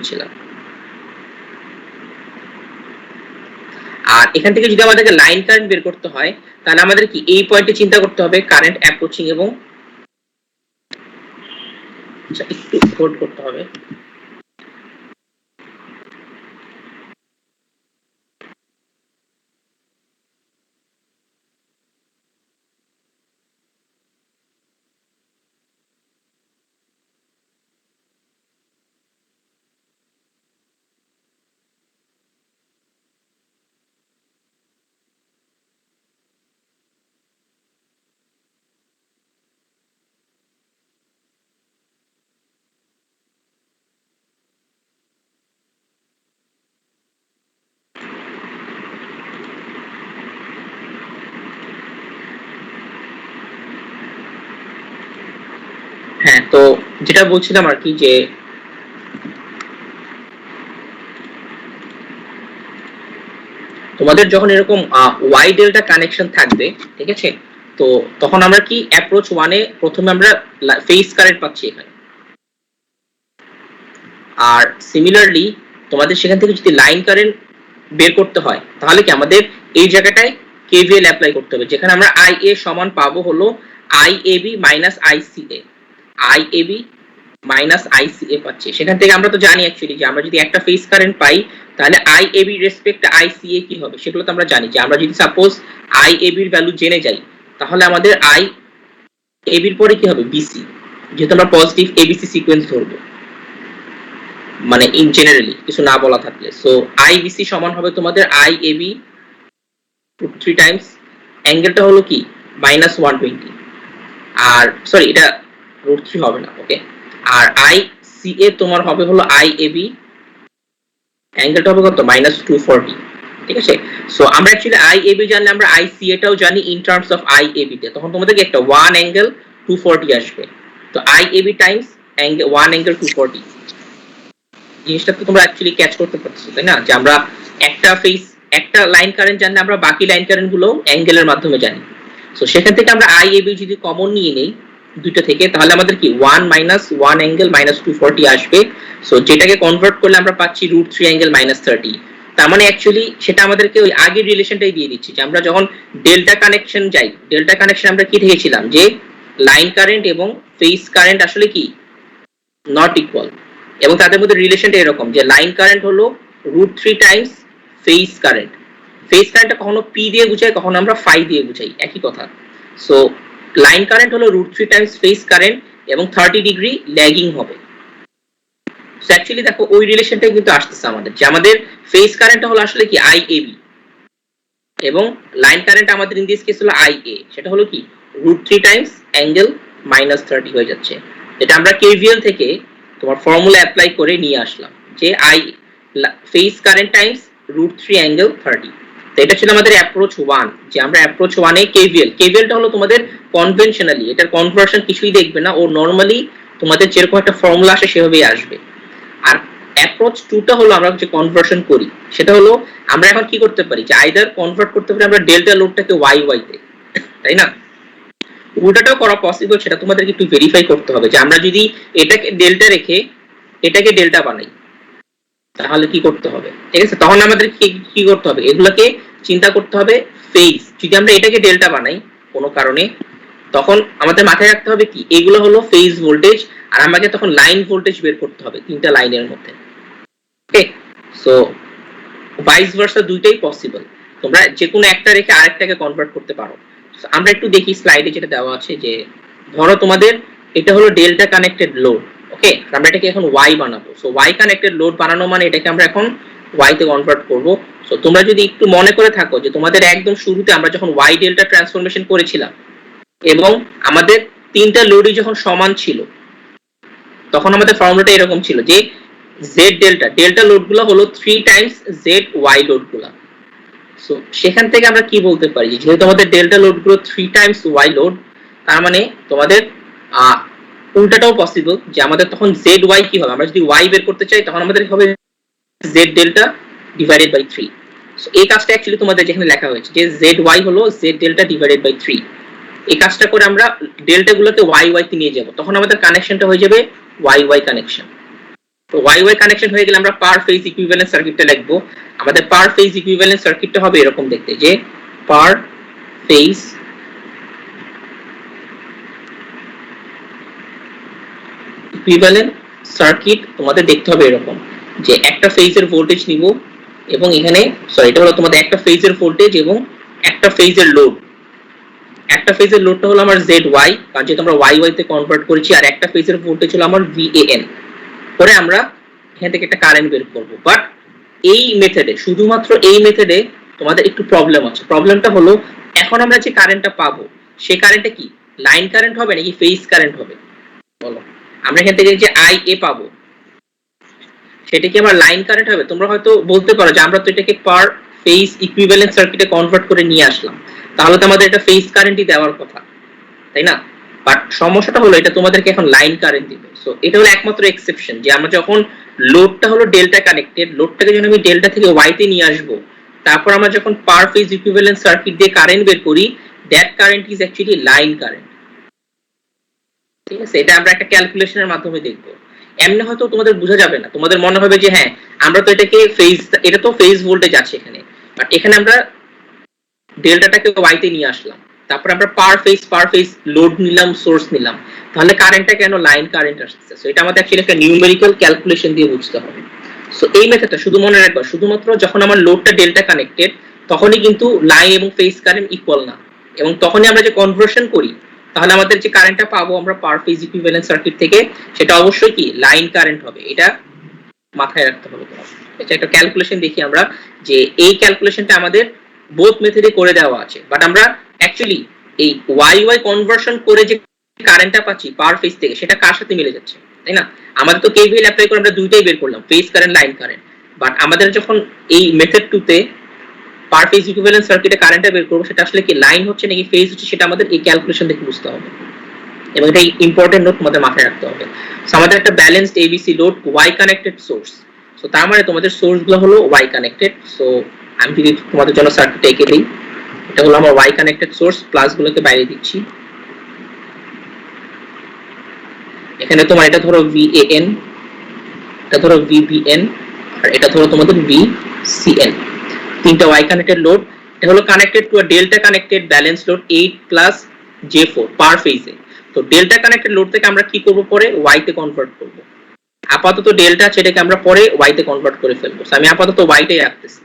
বলছিলাম। আর এখান থেকে যদি আমাদেরকে লাইন কারেন্ট বের করতে হয় তাহলে আমাদের কি এই পয়েন্টে চিন্তা করতে হবে কারেন্ট অ্যাপ্রোচিং এবং একটু হোল্ড করতে হবে। হ্যাঁ, তো যেটা বলছিলাম আর কি যে তোমাদের যখন এরকম ওয়াই ডেল্টা কানেকশন থাকবে, ঠিক আছে, তো তখন আমরা কি অ্যাপ্রোচ ওয়ানে প্রথমে আমরা ফেজ কারেন্ট পাচ্ছি এখানে। আর সিমিলারলি তোমাদের সেখান থেকে যদি লাইন কারেন্ট বের করতে হয় তাহলে কি আমাদের এই জায়গাটায় কেভিএল অ্যাপ্লাই করতে হবে, যেখানে আমরা আইএ সমান পাবো হলো আইএবি মাইনাস আইসিএ। আইএবি মাইনাস আইসিএ পাচ্ছি, সেখান থেকে আমরা তো জানি অ্যাকচুয়ালি যে আমরা যদি একটা ফেজ কারেন্ট পাই তাহলে আইএবি রেসপেক্ট আইসিএ কি হবে সেগুলো তো আমরা জানি। যে আমরা যদি সাপোজ আইএবি এর ভ্যালু জেনে যাই তাহলে আমাদের আইএবি এর পরে কি হবে বিসি, যেহেতু আমরা পজিটিভ এবিসি সিকোয়েন্স ধরবো মানে ইন জেনারেলি কিছু না বলা থাকলে। সো আইবিসি সমান হবে তোমাদের আইএবি 3 টাইমস অ্যাঙ্গেলটা হলো কি -120, আর সরি এটা √3 হবে না, ওকে। আর আইসিএ তোমার হবে হলো আইএবি অ্যাঙ্গেলটা হবে কত -240, ঠিক আছে। সো আমরা অ্যাকচুয়ালি আইএবি জানলে আমরা আইসিএ টাও জানি ইন টার্মস অফ আইএবি তে, তখন তোমাদেরকে একটা 1 অ্যাঙ্গেল 240 আসবে। তো আইএবি টাইমস 1 অ্যাঙ্গেল 240, জিনিসটা তো তোমরা অ্যাকচুয়ালি ক্যাচ করতে পারছো তাই না, যে আমরা একটা লাইন কারেন্ট জানলে আমরা বাকি লাইন কারেন্ট গুলো অ্যাঙ্গেলের মাধ্যমে জানি। সো সেখান থেকে আমরা আইএবি যদি কমন নিয়ে নেই দুটো থেকে তাহলে আমাদের কি 1 - 1 অ্যাঙ্গেল -240 আসবে। সো যেটাকে কনভার্ট করলে আমরা পাচ্ছি √3 অ্যাঙ্গেল -30। তার মানে অ্যাকচুয়ালি সেটা আমাদেরকে ওই আগের রিলেশনটাই দিয়ে দিচ্ছে যে আমরা যখন ডেল্টা কানেকশন যাই, ডেল্টা কানেকশন আমরা কি দেখেছিলাম যে লাইন কারেন্ট এবং ফেজ কারেন্ট আসলে কি নট ইকুয়াল, এবং তাদের মধ্যে রিলেশনটা এরকম যে লাইন কারেন্ট হলো √3 টাইমস ফেজ কারেন্ট। ফেজ কারেন্টটা কখনো পি দিয়ে বুঝাই কখনো আমরা ফাই দিয়ে বুঝাই, একই কথা। সো লাইন কারেন্ট হলো √3 টাইমস ফেজ কারেন্ট এবং 30 ডিগ্রি ল্যাগিং হবে। সো অ্যাকচুয়ালি দেখো ওই রিলেশনটাই কিন্তু আসতেছে আমাদের, যে আমাদের ফেজ কারেন্টটা হলো আসলে কি আইএবি এবং লাইন কারেন্ট আমাদের ইন দিস কেস হলো আইএ, সেটা হলো কি √3 টাইমস অ্যাঙ্গেল -30 হয়ে যাচ্ছে। এটা আমরা কেভিএল থেকে তোমার ফর্মুলা অ্যাপ্লাই করে নিয়ে আসলাম যে I phase current Times √3 angle 30। তো এটা ছিল আমাদের অ্যাপ্রোচ 1, যে আমরা অ্যাপ্রোচ 1 এ কেভিএলটা হলো তোমাদের কনভেনশনালি, এটার কনভার্সন কিছুই দেখবে না, ও নরমালি তোমাদের যেরকম একটা ফর্মুলা আসে সেভাবেই আসবে। আর অ্যাপ্রোচ 2টা হলো আমরা যে কনভার্সন করি, সেটা হলো আমরা এখন কি করতে পারি যে আইদার কনভার্ট করতে পারি আমরা ডেল্টা লোডটাকে ওয়াই ওয়াই তে, তাই না। উল্টাটাও করা পসিবল, সেটা তোমাদেরকে একটু ভেরিফাই করতে হবে যে আমরা যদি এটাকে ডেল্টা রেখে এটাকে ডেল্টা বানাই তাহলে কি করতে হবে, ঠিক আছে। তখন আমাদের কি করতে হবে, এগুলোকে চিন্তা করতে হবে ফেজ। যদি আমরা এটাকে ডেল্টা বানাই কোনো কারণে তখন আমাদের মাথায় রাখতে হবে কি এগুলো হলো ফেজ ভোল্টেজ, আর আমাকে তখন লাইন ভোল্টেজ বের করতে হবে তিনটা লাইনের মধ্যে, ওকে। সো ভাইস ভার্সা দুইটাই পসিবল, তোমরা যে কোনো একটা রেখে আরেকটাকে কনভার্ট করতে পারো। আমরা একটু দেখি স্লাইডে যেটা দেওয়া আছে, যে ধরো তোমাদের এটা হলো ডেল্টা কানেক্টেড লোড, ওকে, আমরা এটাকে এখন ওয়াই বানাবো। সো ওয়াই কানেক্টেড লোড বানানো মানে এটাকে আমরা এখন ওয়াই তে কনভার্ট করব। সো তোমরা যদি একটু মনে করে থাকো যে তোমাদের একদম শুরুতে আমরা যখন ওয়াই ডেল্টা ট্রান্সফরমেশন করেছিলাম এবং আমাদের তিনটা লোডই যখন সমান ছিল তখন আমাদের ফর্মুলাটা এরকম ছিল যে জেড ডেল্টা লোডগুলো হলো 3 টাইমস জেড ওয়াই লোডগুলো। সো সেখান থেকে আমরা কি বলতে পারি, যেহেতু আমাদের ডেল্টা লোডগুলো 3 টাইমস ওয়াই লোড, তার মানে তোমাদের উল্টাটাও পসিবল, যে আমাদের তখন জেড ওয়াই কি হবে, আমরা যদি ওয়াই বের করতে চাই তখন আমাদের হবে Z delta divided by 3। So এই কাজটা অ্যাকচুয়ালি তোমাদের যেখানে লেখা হয়েছে যে জেড ওয়াই হলো জেড ডেল্টা ডিভাইডেড বাই 3, এই কাজটা করে আমরা ডেল্টা গুলোকে ওয়াই ওয়াই তে নিয়ে যাব, তখন আমাদের কানেকশনটা হয়ে যাবে ওয়াই ওয়াই কানেকশন। তো ওয়াই ওয়াই কানেকশন হয়ে গেলে আমরা পার ফেজ ইকুইভ্যালেন্ট সার্কিটটা লিখবো। আমাদের পার ফেজ ইকুইভ্যালেন্ট সার্কিটটা হবে এরকম দেখতে, যে পার ফেজ ইকুইভ্যালেন্ট সার্কিট তোমাদের দেখতে হবে এরকম, যে একটা ফেজের ভোল্টেজ নিব এবং এখানে এটা হলো তোমাদের একটা ফেজের ভোল্টেজ এবং একটা ফেজের লোড। একটা ফেজের লোডটা হলো আমার ZY, কারণ যেহেতু আমরা YY তে কনভার্ট করেছি, আর একটা ফেজের ভোল্টেজ হলো আমার VAN। পরে আমরা এখান থেকে একটা কারেন্ট বের করব। বাট এই মেথডে, শুধুমাত্র এই মেথডে তোমাদের একটু প্রবলেম আছে। প্রবলেমটা হলো এখন আমরা যে কারেন্টটা পাবো সেই কারেন্টটা কি লাইন কারেন্ট হবে নাকি ফেজ কারেন্ট হবে? বলো, আমরা এখান থেকে যে IA পাবো সেটা কি আমার লাইন কারেন্ট হবে? তোমরা হয়তো বলতে পারো যে আমরা তো এটাকে পার ফেজ ইকুইভ্যালেন্ট সার্কিটে কনভার্ট করে নিয়ে আসলাম, তাহলে তো আমাদের এটা ফেজ কারেন্টই দেওয়ার কথা, তাই না? বাট সমস্যাটা হলো এটা তোমাদেরকে এখন লাইন কারেন্ট দিবে। সো এটা হলো একমাত্র এক্সেপশন, যে আমরা যখন লোডটা হলো ডেল্টা কানেক্টেড, লোডটাকে যখন আমি ডেল্টা থেকে ওয়াই তে নিয়ে আসবো, তারপর আমরা যখন পার ফেজ ইকুইভ্যালেন্ট সার্কিট দিয়ে কারেন্ট বের করি, that current is actually line current. ঠিক আছে, এটা আমরা একটা ক্যালকুলেশনের মাধ্যমে দেখবো। এমনি হয়তো তোমাদের বোঝা যাবে না, তোমাদের মনে হবে যে হ্যাঁ আমরা তো এটাকে ফেজ, এটা তো ফেজ ভোল্টেজ আছে এখানে, বাট এখানে আমরা ডেল্টাটাকে ওয়াই তে নিয়ে আসলাম, তারপর আমরা পার ফেজ লোড নিলাম, সোর্স নিলাম, তাহলে কারেন্টটা কেন লাইন কারেন্ট আসছে? সো এটা আমাদের অ্যাকচুয়ালি একটা নিউমেরিক্যাল ক্যালকুলেশন দিয়ে বুঝতে হবে। সো এই মেথডটা শুধু মনে রাখবা, শুধুমাত্র যখন আমার লোডটা ডেল্টা কানেক্টেড তখনই কিন্তু লাইন এবং ফেজ কারেন্ট ইকুয়াল না, এবং তখনই আমরা যে কনভার্সন করি তাহলে আমাদের যে কারেন্টটা পাবো আমরা পার ফেজ ইকুইভ্যালেন্ট সার্কিট থেকে, সেটা অবশ্যই কি লাইন কারেন্ট হবে। এটা মাথায় রাখতে হবে তোমার। এটা একটা ক্যালকুলেশন দেখি আমরা, যে এই ক্যালকুলেশনটা আমাদের বোথ মেথডে করে দেওয়া আছে, বাট আমরা অ্যাকচুয়ালি এই ওয়াই ওয়াই কনভার্সন করে যে কারেন্টটা পাচ্ছি পার ফেজ থেকে, সেটা কার সাথে মিলে যাচ্ছে, তাই না? আমাদের তো কেভিএল অ্যাপ্লাই করে আমরা দুইটাই বের করলাম, phase current, line current. But আমাদের যখন এই মেথড 2 তে পার ফেজ ইকুইভ্যালেন্ট সার্কিটে কারেন্টটা বের করব, সেটা আসলে কি লাইন হচ্ছে নাকি ফেজ হচ্ছে, সেটা আমাদের এই ক্যালকুলেশন দেখে বুঝতে হবে, এবং এটা ইম্পর্টেন্ট নোট তোমাদের মাথায় রাখতে হবে। সো আমাদের একটা balanced ABC load, Y connected source. So তার মানে তোমাদের সোর্সগুলো হলো ওয়াই কানেক্টেড। সো আমি যদি তোমাদের জন্য সার্কিটটা এঁকে দিই, এটা হলো আমার ওয়াই কানেক্টেড সোর্স, প্লাস গুলোকে বাইরে দিচ্ছি। এখানে তোমার এটা ধরো VAN, এটা ধরো VBN, আর এটা ধরো তোমাদের VCN। তিনটা ওয়াই কানেক্টেড লোড, এটা হলো connected to a delta connected balance load 8 plus J4 পার ফেজে। তো ডেল্টা কানেক্টেড লোড থেকে আমরা কি করব, পরে ওয়াই তে কনভার্ট করব। আপাতত ডেল্টা আছে, এটাকে আমরা পরে ওয়াই তে কনভার্ট করে ফেলবো। আমি আপাতত ওয়াই টাই রাখতেছি।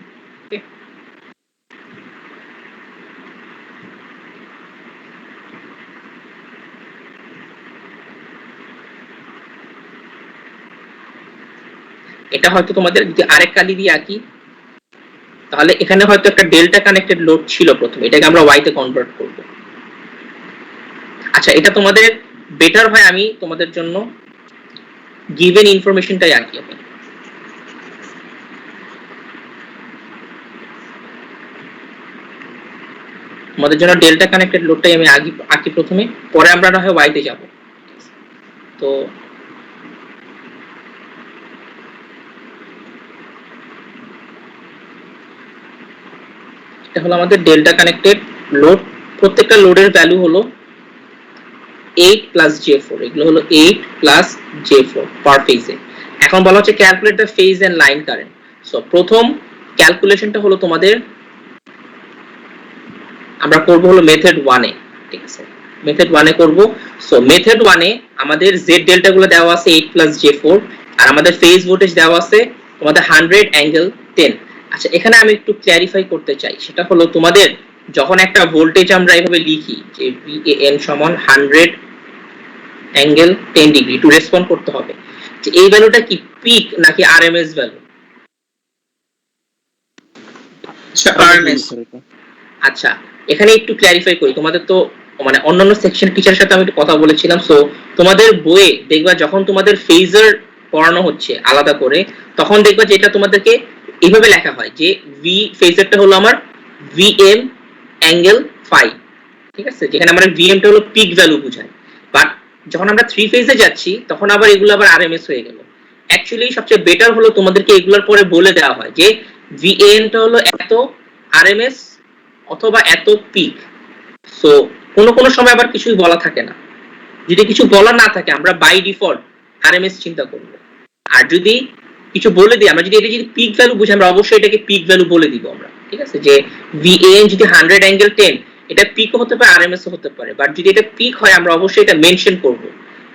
এটা হয়তো তোমাদের যদি আরেক কালি দিয়ে আঁকি, তাহলে এখানে হয়তো একটা ডেল্টা কানেক্টেড লোড ছিল প্রথমে, এটাকে আমরা ওয়াই তে কনভার্ট করব। আচ্ছা, এটা তোমাদের বেটার হয় আমি তোমাদের জন্য গিভেন ইনফরমেশনটাই আঁকি। আমি তোমাদের জন্য ডেল্টা কানেক্টেড লোডটাই আমি আঁকি প্রথমে, পরে আমরা না হয় ওয়াই তে যাব। তো এটা হলো আমাদের ডেল্টা কানেক্টেড লোড, প্রত্যেকটা লোডের ভ্যালু হলো 8 প্লাস J4, এগুলো হলো 8 প্লাস J4 পার ফেজে। এখন বলা হচ্ছে calculate the phase and line current. So প্রথম ক্যালকুলেশনটা হলো তোমাদের আমরা করব হলো মেথড 1 এ, ঠিক আছে? মেথড 1 এ করব। সো মেথড 1 এ আমাদের Z ডেল্টা গুলো দেওয়া আছে 8 প্লাস J4, আর আমাদের ফেজ ভোল্টেজ দেওয়া আছে তোমাদের 100 অ্যাঙ্গেল 10। আচ্ছা, এখানে আমি একটু ক্ল্যারিফাই করতে চাই, সেটা হলো তোমাদের যখন একটা ভোল্টেজ আমরা এভাবে লিখি যে VAN সমান 100 অ্যাঙ্গেল 10 ডিগ্রি, টু রেসপন্ড করতে হবে যে এই ভ্যালুটা কি পিক নাকি আরএমএস ভ্যালু? আচ্ছা, এখানে একটু ক্ল্যারিফাই করি, তোমাদের তো মানে অন্যান্য সেকশন টিচারের সাথে আমি একটু কথা বলেছিলাম। সো তোমাদের বইয়ে দেখবা যখন তোমাদের ফেজার পড়ানো হচ্ছে আলাদা করে, তখন দেখবা যে এটা তোমাদেরকে এইভাবে লেখা হয় যে ভি ফেজারটা হলো আমার ভিএম অ্যাঙ্গেল ফাই, ঠিক আছে? যেখানে আমরা ভিএমটা হলো পিক ভ্যালু বোঝায়। বাট যখন আমরা 3 ফেজে যাচ্ছি তখন আবার এগুলো আবার আরএমএস হয়ে গেল। অ্যাকচুয়ালি সবচেয়ে বেটার হলো তোমাদেরকে এগুলোর পরে বলে দেওয়া হয় যে ভিএনটা হলো এত আরএমএস অথবা এত পিক। সো কোনো সময় আবার কিছুই বলা থাকে না। যদি কিছু বলা না থাকে আমরা বাই ডিফল্ট আরএমএস চিন্তা করব। আর যদি কিছু বলে দিই, আমরা যদি এটা যদি পিক ভ্যালু বুঝি, আমরা অবশ্যই এটাকে পিক ভ্যালু বলে দিব আমরা, ঠিক আছে? যে VAN যদি 100 অ্যাঙ্গেল 10, এটা পিকও হতে পারে আরএমএস ও হতে পারে, বাট যদি এটা পিক হয় আমরা অবশ্যই এটা মেনশন করব।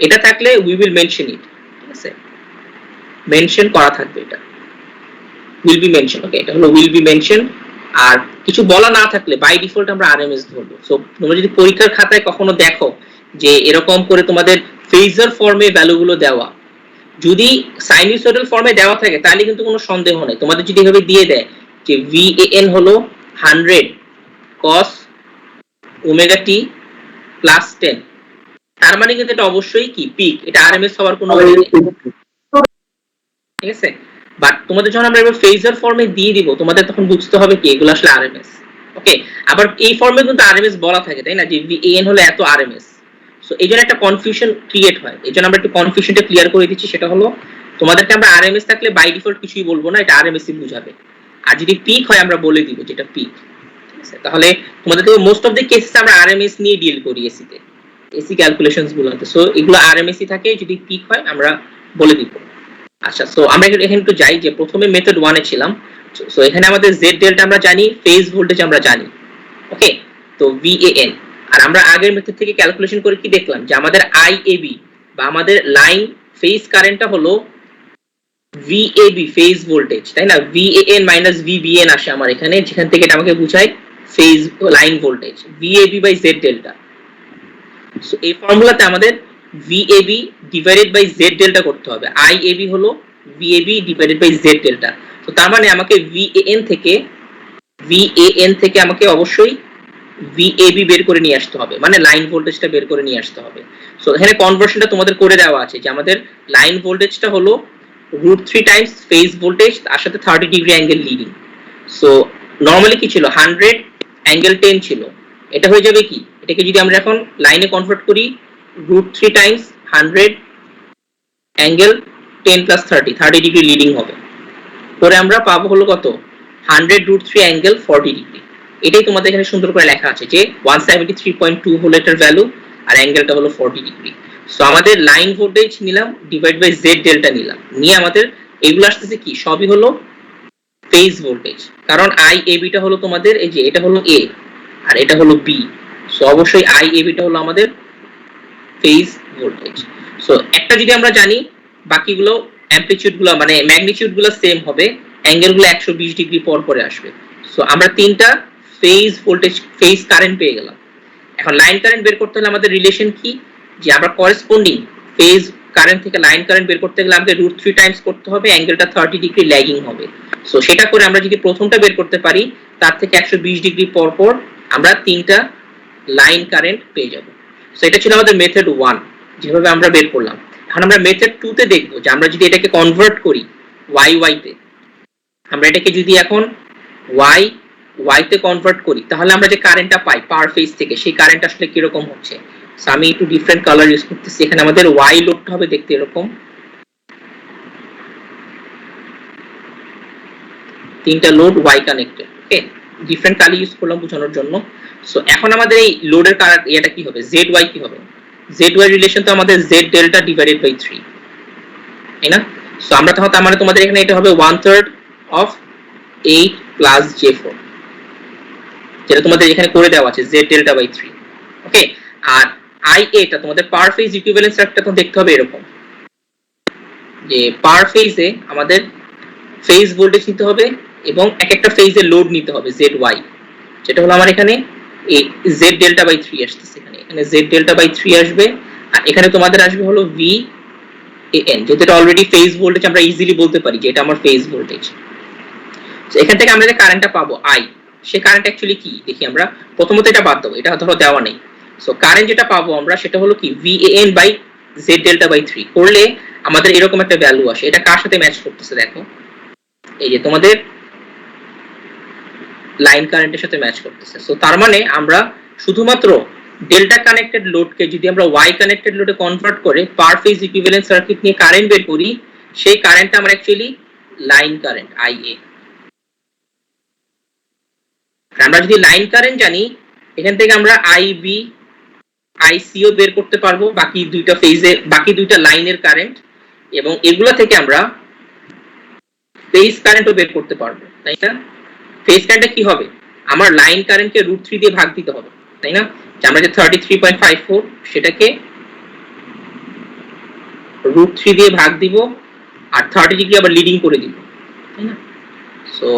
এটা থাকলে উই উইল মেনশন ইট, ঠিক আছে? মেনশন করা থাকবে, এটা উইল বি মেনশন। ওকে, এটা হলো উইল বি মেনশন। আর কিছু বলা না থাকলে বাই ডিফল্ট আমরা আরএমএস ধরবো। সো তোমরা যদি পরীক্ষার খাতায় কখনো দেখো যে এরকম করে তোমাদের ফেজার ফর্মে ভ্যালুগুলো দেওয়া, যদি সাইনুসয়েডাল ফর্মে দেওয়া থাকে তাহলে কিন্তু কোনো সন্দেহ নেই। তোমাদের যদি এভাবে দিয়ে দেয় যে VAN হলো 100 cos ওমেগা টি প্লাস 10, তার মানে কিন্তু এটা অবশ্যই কি পিক, এটা আরএমএস হওয়ার কোনো ওয়ে নেই, ঠিক আছে? বাট তোমাদের যখন আমরা এবার ফেজার ফর্মে দিয়ে দিব, তোমাদের তখন বুঝতে হবে কি এগুলো আসলে আরএমএস। ওকে, আবার এই ফর্মে কিন্তু আরএমএস বলা থাকে, তাই না? যে VAN হলো এত আরএমএস। সো এই জন্য একটা কনফিউশন ক্রিয়েট হয়, এই জন্য আমরা একটু কনফিউশনটা ক্লিয়ার করে দিচ্ছি। সেটা হলো তোমাদেরকে আমরা আরএমএস থাকলে বাই ডিফল্ট কিছুই বলবো না, এটা আরএমএসই বুঝাবে। আর যদি পিক হয় আমরা বলে দিব যেটা পিক, ঠিক আছে? তাহলে তোমাদেরকে মোস্ট অফ দ্য কেসেস আমরা আরএমএস নিয়ে ডিল করি এসিতে, এসি ক্যালকুলেশনস গুলোতে। সো এগুলো আরএমএসই থাকে, যদি পিক হয় আমরা বলে দিব। আচ্ছা, সো আমরা এখানে একটু যাই যে প্রথমে মেথড 1 এ ছিলাম। সো এখানে আমাদের জেড ডেল্টা আমরা জানি, ফেজ ভোল্টেজ আমরা জানি। ওকে, তো VAN, আর আমরা আগের মেথড থেকে ক্যালকুলেশন করে কি দেখলাম যে আমাদের IAB বা আমাদের লাইন ফেজ কারেন্টটা হলো VAB ফেজ ভোল্টেজ, তাই না? VAN মাইনাস VBN আসে আমার এখানে, যেখান থেকে এটা আমাকে বোঝায় phase line voltage, VAB by Z delta. So এই ফর্মুলাতে আমাদের VAB divided by Z delta করতে হবে। IAB হলো VAB divided by Z delta. তো তার মানে আমাকে VAN থেকে আমাকে অবশ্যই VAB বের করে নিয়ে আসতে হবে, মানে লাইন ভোল্টেজটা বের করে নিয়ে আসতে হবে। সো এখানে কনভার্সনটা তোমাদের করে দেওয়া আছে যে আমাদের লাইন ভোল্টেজটা হলো √3 টাইমস ফেজ ভোল্টেজ, তার সাথে 30 degree angle leading. So normally কি ছিল, 100 অ্যাঙ্গেল 10 ছিল, এটা হয়ে যাবে কি, এটাকে যদি আমরা এখন লাইনে কনভার্ট করি, √3 Times 100 angle 10 plus 30 degree leading হবে। পরে আমরা পাবো হলো কত, 100√3 অ্যাঙ্গেল 40 ডিগ্রি। এটাই তোমাদের এখানে সুন্দর করে লেখা আছে যে 173.2 হলো এটার ভ্যালু, আর অ্যাঙ্গেলটা হলো 40 ডিগ্রি। সো আমাদের লাইন ভোল্টেজ নিলাম ডিভাইড বাই জেড ডেল্টা নিলাম, নিয়ে আমাদের এগুলো আসতেছে কি, সবই হলো ফেজ ভোল্টেজ। কারণ IAB টা হলো তোমাদের এই যে এটা হলো A আর এটা হলো B, সো অবশ্যই IAB টা হলো আমাদের ফেজ ভোল্টেজ। সো একটা যদি আমরা জানি, বাকিগুলো অ্যামপ্লিটিউড গুলো মানে ম্যাগনিটিউড গুলো সেম হবে, অ্যাঙ্গেল গুলো 120 ডিগ্রি পর পরে আসবে। সো আমরা তিনটা ফেজ ভোল্টেজ ফেজ কারেন্ট পেয়ে গেলাম। এখন লাইন কারেন্ট বের করতে হলে আমাদের রিলেশন কি, যে আমরা করেসপন্ডিং ফেজ কারেন্ট থেকে লাইন কারেন্ট বের করতে গেলে আমাদের √3 টাইমস করতে হবে, অ্যাঙ্গেলটা 30 ডিগ্রি ল্যাগিং হবে। সো সেটা করে আমরা যদি প্রথমটা বের করতে পারি, তার থেকে 120 ডিগ্রি পর পর আমরা তিনটা লাইন কারেন্ট পেয়ে যাব। সো এটা ছিল আমাদের মেথড 1, যেভাবে আমরা বের করলাম। এখন আমরা মেথড 2 তে দেখব যে আমরা যদি এটাকে কনভার্ট করি y তে, আমরা এটাকে যদি এখন y তে কনভার্ট করি, তাহলে আমরা যে কারেন্টটা পাই পার ফেজ থেকে, সেই কারেন্ট আসলে কি রকম হচ্ছে। সো আমি একটু ডিফারেন্ট কালার ইউজ করতেছি। এখানে আমাদের y লোডটা হবে দেখতে এরকম, তিনটা লোড y কানেক্টেড। ওকে, ডিফারেন্ট কালার ইউজ করলাম বোঝানোর জন্য। সো এখন আমাদের এই লোডের কারেন্ট এটা কি হবে, zy কি হবে, zy রিলেশন তো আমাদের z ডেল্টা ডিভাইডেড বাই 3, তাই না? সো আমরা তাহলে তার মানে তোমাদের এখানে এটা হবে 1/3 অফ 8 প্লাস j4, যেটা তোমাদের এখানে করে দেওয়া আছে z ডেল্টা বাই 3। ওকে, আর IA টা তোমাদের পার ফেজ ইকুইভ্যালেন্স সার্কিটটা তো দেখতে হবে এরকম, যে পার ফেজে আমাদের ফেজ ভোল্টেজ নিতে হবে এবং এক একটা ফেজে লোড নিতে হবে ZY, যেটা হলো আমার এখানে এই z ডেল্টা বাই 3 আসছে। এখানে z ডেল্টা বাই 3 আসবে, আর এখানে তোমাদের আসবে হলো VAN, যেটা এটা অলরেডি ফেজ ভোল্টেজ, আমরা ইজিলি বলতে পারি যে এটা আমার ফেজ ভোল্টেজ। সো এখান থেকে আমরা যে কারেন্টটা পাবো I, সেই কারেন্ট অ্যাকচুয়ালি কি দেখি আমরা। প্রথমত এটা বাদ দাও, এটা ধরো দেওয়া নেই। সো কারেন্ট যেটা পাবো আমরা সেটা হলো কি VAN by z delta by 3 করলে আমাদের এরকম একটা ভ্যালু আসে। এটা কার সাথে ম্যাচ করতেছে দেখো, এই যে তোমাদের লাইন কারেন্টের সাথে ম্যাচ করতেছে। সো তার মানে আমরা শুধুমাত্র ডেল্টা কানেক্টেড লোডকে যদি আমরা ওয়াই কানেক্টেড লোডে কনভার্ট করে পার ফেজ ইকুইভ্যালেন্ট সার্কিট নিয়ে কারেন্ট বের করি, সেই কারেন্টটা আমরা অ্যাকচুয়ালি লাইন কারেন্ট IA। আমরা যদি লাইন কারেন্ট জানি, এখান থেকে আমরা IB ICও বের করতে পারবো, বাকি দুইটা ফেজে বাকি দুইটা লাইনের কারেন্ট। এবং এগুলো থেকে আমরা ফেজ কারেন্টও বের করতে পারবো, তাই না? ফেজ কারেন্টটা কি হবে? আমার লাইন কারেন্টকে √3 দিয়ে ভাগ দিতে হবে, তাই না? আমরা যে 33.54 সেটাকে √3 দিয়ে ভাগ দিব আর 30 ডিগ্রি আবার লিডিং করে দিব, তাই না? সো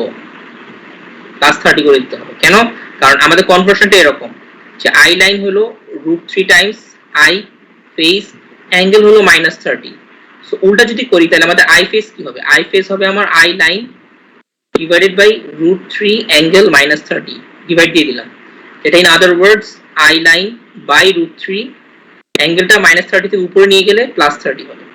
+30 করে দিতে হবে। কেন? কারণ আমাদের কনভার্সনটা এরকম যে আই লাইন হলো √3 টাইমস আই ফেজ, অ্যাঙ্গেল হলো -30। সো উল্টা যদি করি তাহলে আমাদের আই ফেজ কি হবে? আই ফেজ হবে আমার I line divided by √3 angle -30, divide দিয়ে দিলাম। এটা in other words I line by √3, অ্যাঙ্গেলটা -30 থেকে উপরে নিয়ে গেলে +30 হবে।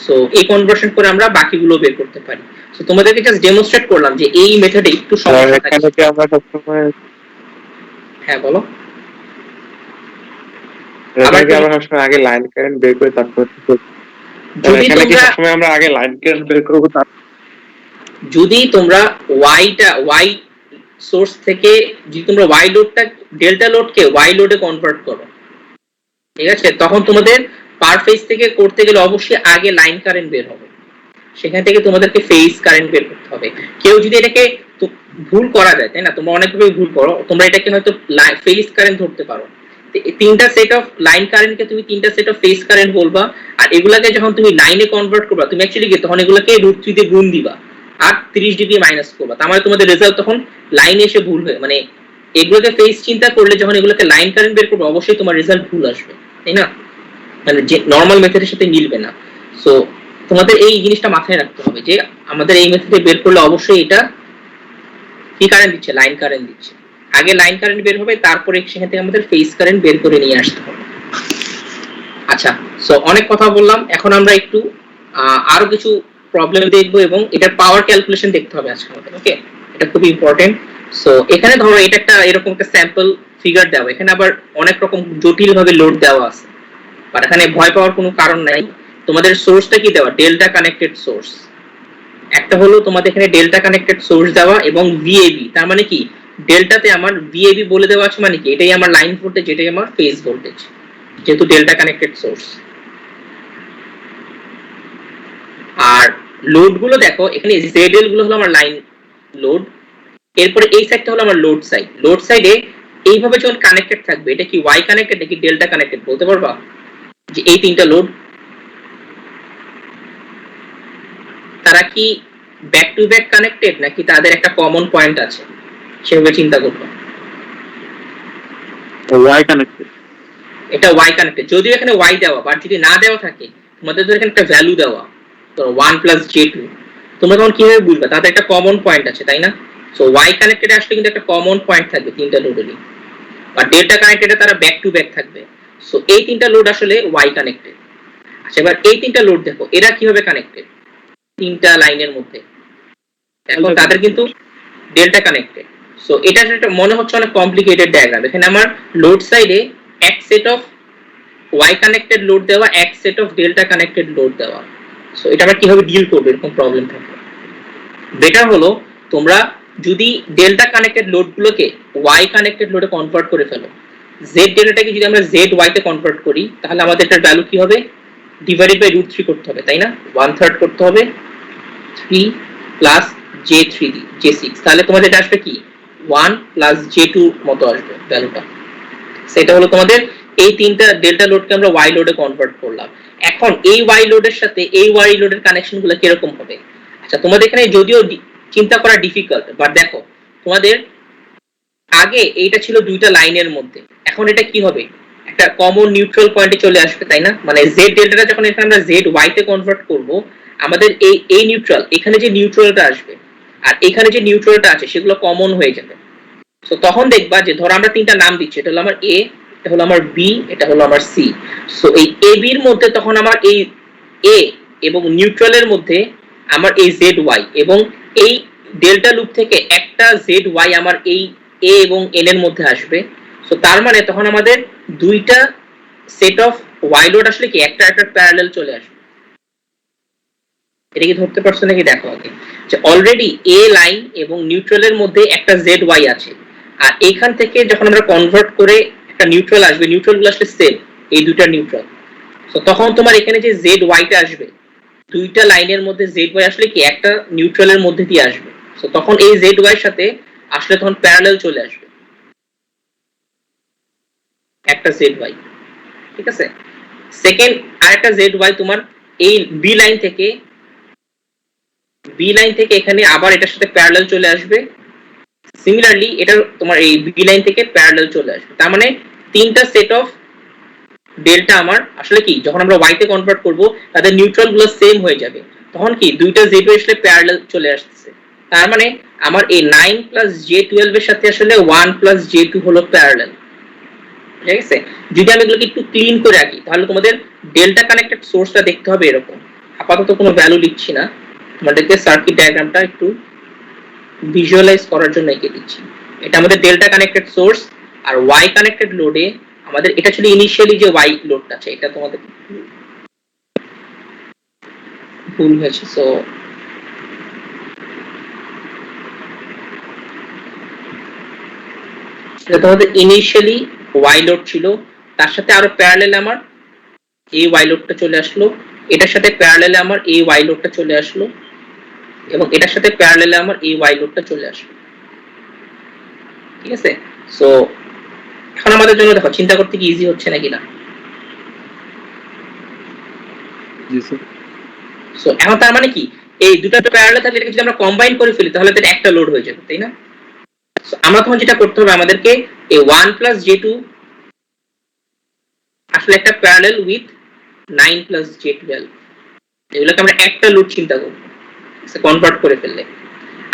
সো এই কনভার্সন করে আমরা বাকিগুলো বের করতে পারি। সো তোমাদেরকে জাস্ট ডেমনস্ট্রেট করলাম যে এই মেথডে একটু সমস্যা থাকে। এখানে কি আমরা সবসময় হ্যাঁ বলো। আবার কি আমরা সবসময় আগে লাইন কারেন্ট বের করে তারপর যদি তোমরা সবসময় আমরা আগে লাইন কারেন্ট বের করব, যদি তোমরা ওয়াই সোর্স থেকে যদি তোমরা ওয়াই লোডটা ডেল্টা লোডকে ওয়াই লোডে কনভার্ট করো, ঠিক আছে, তখন তোমাদের পার ফেজ থেকে করতে গেলে অবশ্যই আগে লাইন কারেন্ট বের হবে, সেখান থেকে তোমাদেরকে ফেজ কারেন্ট বের করতে হবে। কেউ যদি এটাকে ভুল করা যায়, তাই না, তোমরা অনেকভাবে ভুল করো, তোমরা এটাকে হয়তো ফেজ কারেন্ট ধরতে পারো। তিনটা সেট অফ লাইন কারেন্টকে তুমি তিনটা সেট অফ ফেজ কারেন্ট বলবা, আর এগুলাকে যখন তুমি লাইনে কনভার্ট করবা তুমি অ্যাকচুয়ালি কি তখন এগুলাকে √3 দিয়ে গুণ দিবা আর 30 ডিগ্রি মাইনাস করবা, তার মানে তোমাদের রেজাল্ট তখন লাইনে এসে ভুল হয়, মানে এগুলোকে ফেজ চিন্তা করলে যখন এগুলোকে লাইন কারেন্ট বের করবে অবশ্যই তোমার রেজাল্ট ভুল আসবে, তাই না, মানে যে নরমাল মেথডের সাথে মিলবে না। সো তোমাদের এই জিনিসটা মাথায় রাখতে হবে যে আমাদের এই মেথডে বের করলে অবশ্যই এটা কি কারেন্ট দিচ্ছে? লাইন কারেন্ট দিচ্ছে। আগে লাইন কারেন্ট বের হবে, তারপরে সেখান থেকে আমাদের ফেজ কারেন্ট বের করে নিয়ে আসতে হবে। আচ্ছা, সো অনেক কথা বললাম, এখন আমরা একটু আরো কিছু প্রবলেম দেখব এবং এটার পাওয়ার ক্যালকুলেশন দেখতে হবে আজকে আমাদের। ওকে, এটা খুব ইম্পর্টেন্ট। সো এখানে ধরো এটা একটা এরকম একটা স্যাম্পল ফিগার দেওয়া, এখানে আবার অনেক রকম জটিল ভাবে লোড দেওয়া আছে, আর এখানে ভয় পাওয়ার কোনো কারণ নাই। তোমাদের সোর্সটা কি দেওয়া? Delta connected source. একটা হলো তোমাদের এখানে ডেল্টা কানেক্টেড সোর্স দেওয়া এবং ভিএবি, তার মানে কি ডেল্টাতে আমার ভিএবি বলে দেওয়া আছে, মানে কি এটাই আমার লাইন ভোল্টেজ, এটাই আমার ফেজ ভোল্টেজ, যেহেতু ডেল্টা কানেক্টেড সোর্স। আর লোড গুলো দেখো, এখানে জেডএল গুলো হলো আমার লাইন লোড, এরপরে এই সাইডটা হলো আমার লোড সাইড। লোড সাইডে এইভাবে যখন কানেক্টেড থাকবে এটা কি ওয়াই কানেক্টেড নাকি ডেল্টা কানেক্টেড বলতে পারবা? যে এই তিনটা লোড তারা কি ব্যাক টু ব্যাক কানেক্টেড নাকি তাদের একটা কমন পয়েন্ট আছে, সেভাবে চিন্তা করবে। ওয়াই কানেক্টেড, এটা ওয়াই কানেক্টেড, যদিও এখানে ওয়াই দেওয়া, বাট যদি না দেওয়া থাকে তোমাদের তো এখানে একটা ভ্যালু দেওয়া, তো 1 + j2, তোমরা তখন কিভাবে বুঝবে তাদের একটা কমন পয়েন্ট আছে, তাই না? সো ওয়াই কানেক্টেড আসলে কিন্তু একটা কমন পয়েন্ট থাকবে তিনটা লোডেরই, আর ডেল্টা কানেক্টেডে তারা ব্যাক টু ব্যাক থাকবে। সো এই তিনটা লোড আসলে ওয়াই কানেক্টেড। আচ্ছা, এবার এই তিনটা লোড দেখো এরা কিভাবে কানেক্টেড তিনটা লাইনের মধ্যে, এবং তাদের কিন্তু ডেল্টা কানেক্টেড। সো এটা একটা মনে হচ্ছে অনেক কমপ্লিকেটেড ডায়াগ্রাম। এখানে আমার লোড সাইডে এক set of Y connected load দেওয়া, এক set of delta connected load দেওয়া। সো এটা আমরা কিভাবে ডিল করব এরকম প্রবলেম থাকলে? বেটার হলো তোমরা যদি ডেল্টা কানেক্টেড লোডগুলোকে ওয়াই কানেক্টেড লোডে কনভার্ট করে ফেলো, জেড ডেল্টাটাকে যদি আমরা জেড ওয়াই তে কনভার্ট করি তাহলে আমাদের এটার ভ্যালু কি হবে? ডিভাইডেড বাই √3 করতে হবে, তাই না? 1/3 করতে হবে 3 + j3 j6, তাহলে তোমাদের এটা আসবে কি 1 + j2 মতো আসবে ভ্যালুটা। সেটা হলো তোমাদের এই তিনটা ডেল্টা লোডকে আমরা ওয়াই লোডে কনভার্ট করলাম। এখন এই ওয়াই লোডের সাথে এই ওয়াই লোডের কানেকশনগুলো কি রকম হবে? আচ্ছা, তোমাদের এখানে যদিও চিন্তা করা ডিফিকাল্ট, বাট দেখো তোমাদের আগে এইটা ছিল দুইটা লাইনের মধ্যে, এখন এটা কি হবে? একটা কমন নিউট্রাল পয়েন্টে চলে আসবে, তাই না? মানে জেড ডেল্টাটা যখন এখানে আমরা জেড ওয়াই তে কনভার্ট করব, আমাদের এই নিউট্রাল, এখানে যে নিউট্রালটা আসবে আর এখানে যে নিউট্রালটা আছে সেগুলো কমন হয়ে যাবে। সো তখন দেখবা যে ধরো আমরা তিনটা নাম দিচ্ছি, এটা হলো আমার এ, এটা হলো আমার বি, এটা হলো আমার সি। সো এই এ বির মধ্যে তখন আমার এই এ এবং নিউট্রালের মধ্যে আমার এই জেড ওয়াই, এবং এই ডেল্টা লুপ থেকে একটা জেড ওয়াই আমার এই এ এবং এন এর মধ্যে আসবে। সো তার মানে তখন আমাদের দুইটা সেট অফ ওয়াই লোড আসলে কি একটা একটা প্যারালাল চলে আসবে। এটা কি ধরতে পারছো নাকি? দেখো আগে যে অলরেডি এ লাইন এবং নিউট্রালের মধ্যে একটা জেড ওয়াই আছে, আর এইখান থেকে যখন আমরা কনভার্ট করে একটা নিউট্রাল আসবে, নিউট্রাল গুলো আসলে সেম, এই দুইটা নিউট্রাল সো তখন তোমার এখানে যে জেড ওয়াইটা আসবে, দুইটা লাইনের মধ্যে জেড ওয়াই আসলে কি একটা নিউট্রালের মধ্যে দিয়ে আসবে। সো তখন এই জেড ওয়াই এর সাথে আসলে তখন প্যারালাল চলে আসবে একটা জেড ওয়াই, ঠিক আছে। সেকেন্ড আরেকটা জেড ওয়াই তোমার এই বি লাইন থেকে এখানে আবার এটার সাথে প্যারালাল চলে আসবে। সিমিলারলি এটা তোমার এই বি লাইন থেকে প্যারালাল চলে আসবে। তার মানে তিনটা সেট অফ ডেল্টা আমার আসলে কি যখন আমরা ওয়াই তে কনভার্ট করব তাদের নিউট্রাল গুলো সেম হয়ে যাবে, তখন কি দুইটা জেড ওয়াই আসলে প্যারালাল চলে আসছে। তার মানে আমার এই 9 প্লাস J12 এর সাথে আসলে 1 প্লাস J2 হলো প্যারালাল, ঠিক আছে। যদি আমি এগুলোকে একটু ক্লিন করে রাখি তাহলে তোমাদের ডেল্টা কানেক্টেড সোর্সটা দেখতে হবে এরকম। আপাতত কোনো ভ্যালু লিখছি না, তোমাদেরকে সার্কিট ডায়াগ্রামটা একটু ভিজুয়ালাইজ করার জন্য এঁকে দিচ্ছি। এটা আমাদের ডেল্টা কানেক্টেড সোর্স, আর ওয়াই কানেক্টেড লোডে আমাদের এটা ছিল ইনিশিয়ালি যে ওয়াই লোডটা আছে, এটা তোমাদের ভুল হয়েছে। সো এটা তোমাদের ইনিশিয়ালি ওয়াই লোড ছিল, তার সাথে আরো প্যারালাল আমার এই ওয়াই লোডটা চলে আসলো, এটার সাথে প্যারালালে আমার এই ওয়াই লোডটা চলে আসলো, এবং এটার সাথে প্যারালালে আমার এই ওয়াই লোডটা চলে আসলো, ঠিক আছে। সো এখন আমাদের জন্য দেখো চিন্তা করতে কি ইজি হচ্ছে নাকি না? জি স্যার। সো এখন তার মানে কি এই দুটো প্যারালাল থাকলে এটাকে যদি আমরা কম্বাইন করে ফেলি তাহলে তো একটা লোড হয়ে যাবে, তাই না? সো আমরা তখন যেটা করতে হবে আমাদেরকে এই 1 প্লাস J2 আসলে একটা প্যারালাল উইথ 9 প্লাস J12, এগুলোকে আমরা একটা লোড চিন্তা করব কনভার্ট করে ফেললে।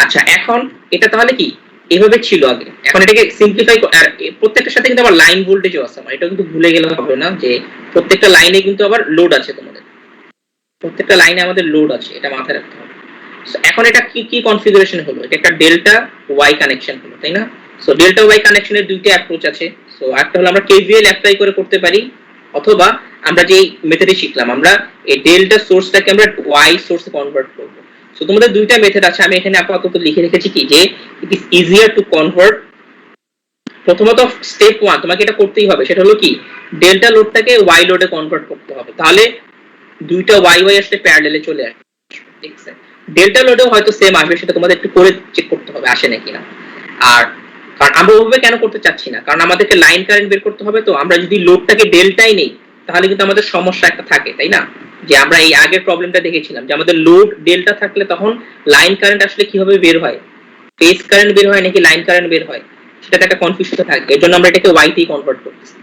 আচ্ছা এখন এটা তাহলে কি এভাবে ছিল আগে, এখন এটাকে সিম্পলিফাই আর প্রত্যেকটার সাথে কিন্তু আবার লাইন ভোল্টেজও আছে আমার, এটা কিন্তু ভুলে গেলে হবে না যে প্রত্যেকটা লাইনে কিন্তু আবার লোড আছে, তোমাদের প্রত্যেকটা লাইনে আমাদের লোড আছে, এটা মাথায় রাখতে হবে। সো এখন এটা কি কি কনফিগারেশন হলো, এটা একটা ডেল্টা ওয়াই কানেকশন হলো, তাই না? সো ডেল্টা ওয়াই কানেকশনের দুইটা অ্যাপ্রোচ আছে। সো একটা হলো আমরা কেভিএল অ্যাপ্লাই করে করতে পারি, অথবা আমরা যে মেথডে শিখলাম আমরা এই ডেল্টা সোর্সটাকে আমরা ওয়াই সোর্সে কনভার্ট করব। সো তোমাদের দুইটা মেথড আছে, আমি এখানে আপাতত লিখে রেখেছি কি যে it is easier to convert. প্রথমত স্টেপ 1 তোমাকে এটা করতেই হবে, সেটা হলো কি ডেল্টা লোডটাকে ওয়াই লোডে কনভার্ট করতে হবে, তাহলে দুইটা ওয়াই ওয়াই আসলে প্যারালালে চলে আসবে, ঠিক আছে। ডেল্টা লোডেও হয়তো সেম আসবে, সেটা তোমাদের একটু করে চেক করতে হবে আসে নাকি না। আর কারণ আমরা ওভাবে কেন করতে চাচ্ছি না, কারণ আমাদেরকে লাইন কারেন্ট বের করতে হবে, তো আমরা যদি লোডটাকে ডেল্টাই নেই তাহলে কিন্তু আমাদের সমস্যা একটা থাকে, তাই না? যে আমরা এই আগের প্রবলেমটা দেখেছিলাম যে আমাদের লোড ডেল্টা থাকলে তখন লাইন কারেন্ট আসলে কিভাবে বের হয়, ফেজ কারেন্ট বের হয় নাকি লাইন কারেন্ট বের হয়, সেটা একটা কনফিউশন থাকে। এর জন্য আমরা এটাকে ওয়াই তে কনভার্ট করতেছি।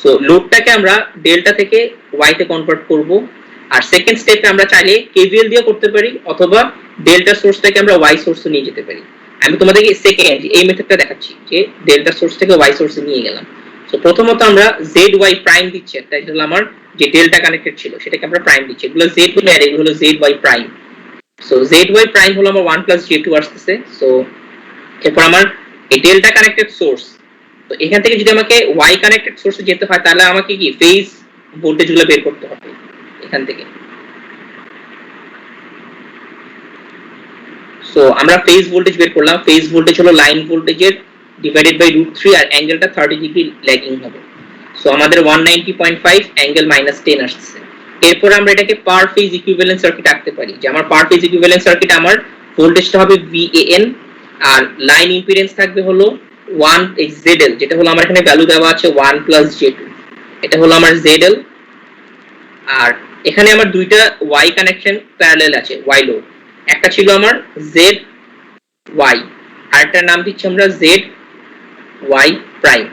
সো লোডটাকে আমরা ডেল্টা থেকে ওয়াই তে কনভার্ট করব, আর সেকেন্ড স্টেপে আমরা চাইলে কেভিএল দিয়ে করতে পারি, অথবা ডেল্টা সোর্স থেকে আমরা ওয়াই সোর্সে নিয়ে যেতে পারি। আমি তোমাদেরকে সেকেন্ড এই মেথডটা দেখাচ্ছি যে ডেল্টা সোর্স থেকে ওয়াই সোর্সে নিয়ে গেলাম। সো প্রথমত আমরা জেড ওয়াই প্রাইম দিচ্ছি, একটা এটা হলো আমার যে ডেল্টা কানেক্টেড ছিল সেটাকে আমরা প্রাইম দিচ্ছি, এগুলো জেড হলো আর এগুলো হলো Z Y prime. So Z Y prime হলো আমার 1 প্লাস J2 আসতেছে। সো এরপর আমার এই ডেল্টা কানেক্টেড সোর্স, তো এখান থেকে যদি আমাকে ওয়াই কানেক্টেড সোর্সে যেতে হয় তাহলে আমাকে কি ফেজ ভোল্টেজগুলো বের করতে হবে এখান থেকে। সো আমরা ফেজ ভোল্টেজ বের করলাম, ফেজ ভোল্টেজ হলো লাইন ভোল্টেজের ডিভাইডেড বাই √3, আর অ্যাঙ্গেলটা 30 ডিগ্রি ল্যাগিং হবে। সো আমাদের 190.5 অ্যাঙ্গেল -10 আসছে। এরপর আমরা এটাকে পার ফেজ ইকুইভ্যালেন্ট সার্কিট আঁকতে পারি, যে আমার পার ফেজ ইকুইভ্যালেন্ট সার্কিট আমার ভোল্টেজটা হবে VAN, আর লাইন ইম্পিডেন্স থাকবে হলো 1 ZL, যেটা হলো আমার এখানে ভ্যালু দেওয়া আছে 1 প্লাস J2, এটা হলো আমার ZL। আর এখানে আমার দুইটা ওয়াই কানেকশন প্যারালাল আছে, ওয়াই লোড, একটা ছিল আমার জেড ওয়াই, আরেকটার নাম দিচ্ছি আমরা জেড ওয়াই প্রাইম।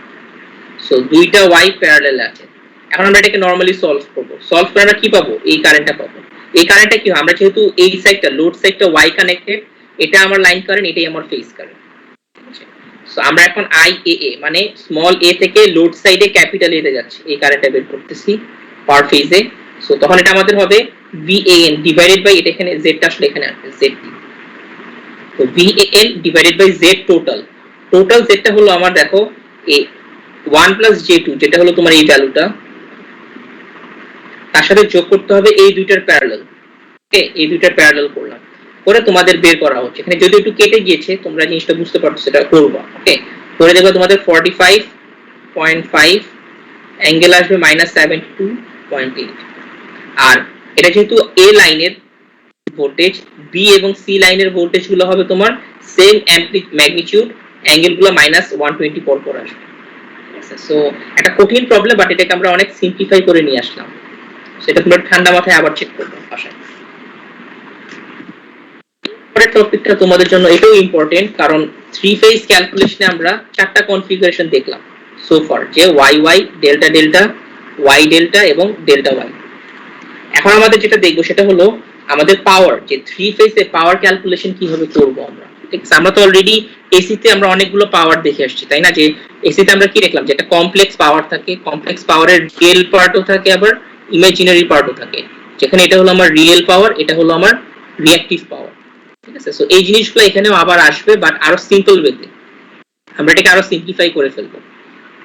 সো দুইটা ওয়াই প্যারালাল আছে। এখন আমরা এটাকে নরমালি সলভ করব, সলভ করে আমরা কি পাবো, এই কারেন্টটা পাবো। এই কারেন্টটা কি আমরা যেহেতু এই সাইডটা লোড সাইডটা ওয়াই কানেক্টেড, এটা আমার লাইন কারেন্ট, এটাই আমার ফেজ কারেন্ট, ঠিক আছে। সো আমরা এখন আইএএ মানে স্মল এ থেকে লোড সাইডে ক্যাপিটাল এ তে যাচ্ছে, এই কারেন্টটা বের করতেছি পার ফেজে। সো তখন এটা আমাদের হবে VAN ডিভাইডেড বাই এটা এখানে জেডটা আসলে এখানে আসবে ZT, তো VAN divided by Z total. Total জেডটা হলো আমার দেখো এই 1 প্লাস J2, যেটা হলো তোমার এই ভ্যালুটা, তার সাথে যোগ করতে হবে এই দুইটার প্যারালাল। ওকে, এই দুইটার প্যারালাল করলাম, করে তোমাদের বের করা হচ্ছে। এখানে যদি একটু কেটে গিয়েছে তোমরা জিনিসটা বুঝতে পারছো, সেটা করবা। ওকে, করে দেখো তোমাদের 45.5 অ্যাঙ্গেল আসবে -72, 0.8। আর এটা যেহেতু এ লাইনের ভোল্টেজ, বি এবং সি লাইনের ভোল্টেজ গুলো হবে তোমার সেম ম্যাগনিটিউড, অ্যাঙ্গেল গুলো -120 পর পর আসবে। সো একটা কঠিন প্রবলেম, বাট এটাকে আমরা অনেক সিম্পলিফাই করে নিয়ে আসলাম। সেটা তোমরা ঠান্ডা মাথায় আবার চেক করবে আশা। পরের টপিকটা তোমাদের জন্য এটাও ইম্পর্টেন্ট, কারণ থ্রি ফেজ ক্যালকুলেশনে আমরা চারটা কনফিগারেশন দেখলাম সো ফার, যে Y Y, delta delta, Y delta এবং ডেল্টা ওয়াই। এখন আমাদের যেটা দেখবো সেটা হলো আমাদের পাওয়ার, যে থ্রি ফেজে পাওয়ার ক্যালকুলেশন কিভাবে করব আমরা। ঠিক আছে, আমরা তো অলরেডি এসি তে আমরা অনেকগুলো পাওয়ার দেখে আসছি, তাই না? যে এসি তে আমরা কি দেখলাম, যে একটা কমপ্লেক্স পাওয়ার থাকে, কমপ্লেক্স পাওয়ারের রিয়েল পার্টও থাকে আবার ইমাজিনারি পার্টও থাকে, যেখানে এটা হলো আমার রিয়েল পাওয়ার, এটা হলো আমার রিঅ্যাকটিভ পাওয়ার। ঠিক আছে, সো এই জিনিসগুলো এখানেও আবার আসবে, বাট আরো সিম্পল ওয়েতে আমরা এটাকে আরো সিম্পলিফাই করে ফেলবো।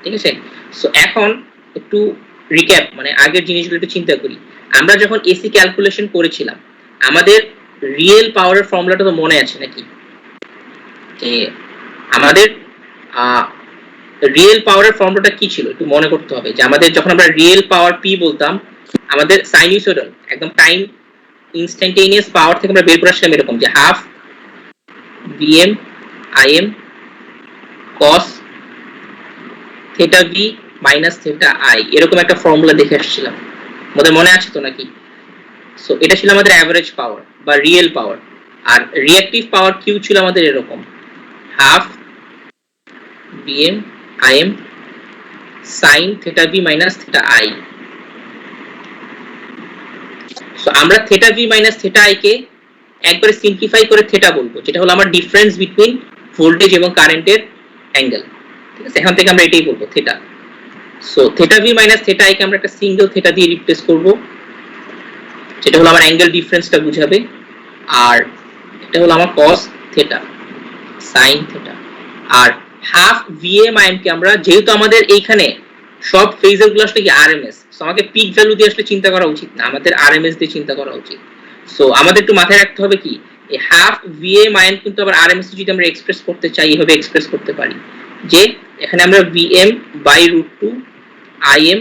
ঠিক আছে, সো এখন একটু রিক্যাপ, মানে আগের জিনিসগুলো একটু চিন্তা করি। আমরা যখন এসি ক্যালকুলেশন করেছিলাম, আমাদের রিয়েল পাওয়ারের ফর্মুলাটা তো মনে আছে নাকি? যে আমাদের রিয়েল পাওয়ারের ফর্মুলাটা কি ছিল একটু মনে করতে হবে। যে আমাদের যখন আমরা রিয়েল পাওয়ার পি বলতাম, আমাদের সাইনুসয়েডাল একদম টাইম ইনস্ট্যান্টেনিয়াস পাওয়ার থেকে আমরা বের করে আসলাম এরকম, যে half VM IM cos theta V minus theta I, এরকম একটা ফর্মুলা দেখে আসছিলাম। আমাদের মনে আছে তো নাকি? সো এটা ছিল আমাদের অ্যাভারেজ পাওয়ার বা রিয়েল পাওয়ার। আর রিঅ্যাকটিভ পাওয়ার কিউ ছিল আমাদের এরকম, half VM IM sine theta V minus theta I. So আমরা theta V minus theta I কে একবারে সিম্পলিফাই করে থিটা বলবো, যেটা হলো আমার ডিফারেন্স বিটুইন ভোল্টেজ এবং কারেন্টের অ্যাঙ্গেল। ঠিক আছে, এখান থেকে আমরা এটাই বলবো theta. So theta V minus theta I কে আমরা একটা সিঙ্গেল থিটা দিয়ে রিপ্লেস করব, যেটা হলো আমার অ্যাঙ্গেল ডিফারেন্সটা বুঝাবে। আর এটা হলো আমার cos থিটা sin থিটা। আর হাফ ভিএম আইএম কে আমরা, যেহেতু আমাদের এইখানে সব ফেজার গুলো আসলে কি আরএমএস, সো আমাকে পিক ভ্যালু দিয়ে আসলে চিন্তা করা উচিত না, আমাদের আরএমএস দিয়ে চিন্তা করা উচিত। সো আমাদের একটু মাথায় রাখতে হবে কি, এই হাফ ভিএম আইএম কিন্তু আবার আরএমএস যদি আমরা এক্সপ্রেস করতে চাই, এইভাবে এক্সপ্রেস করতে পারি, যে এখানে আমরা ভিএম বাই √2 আইএম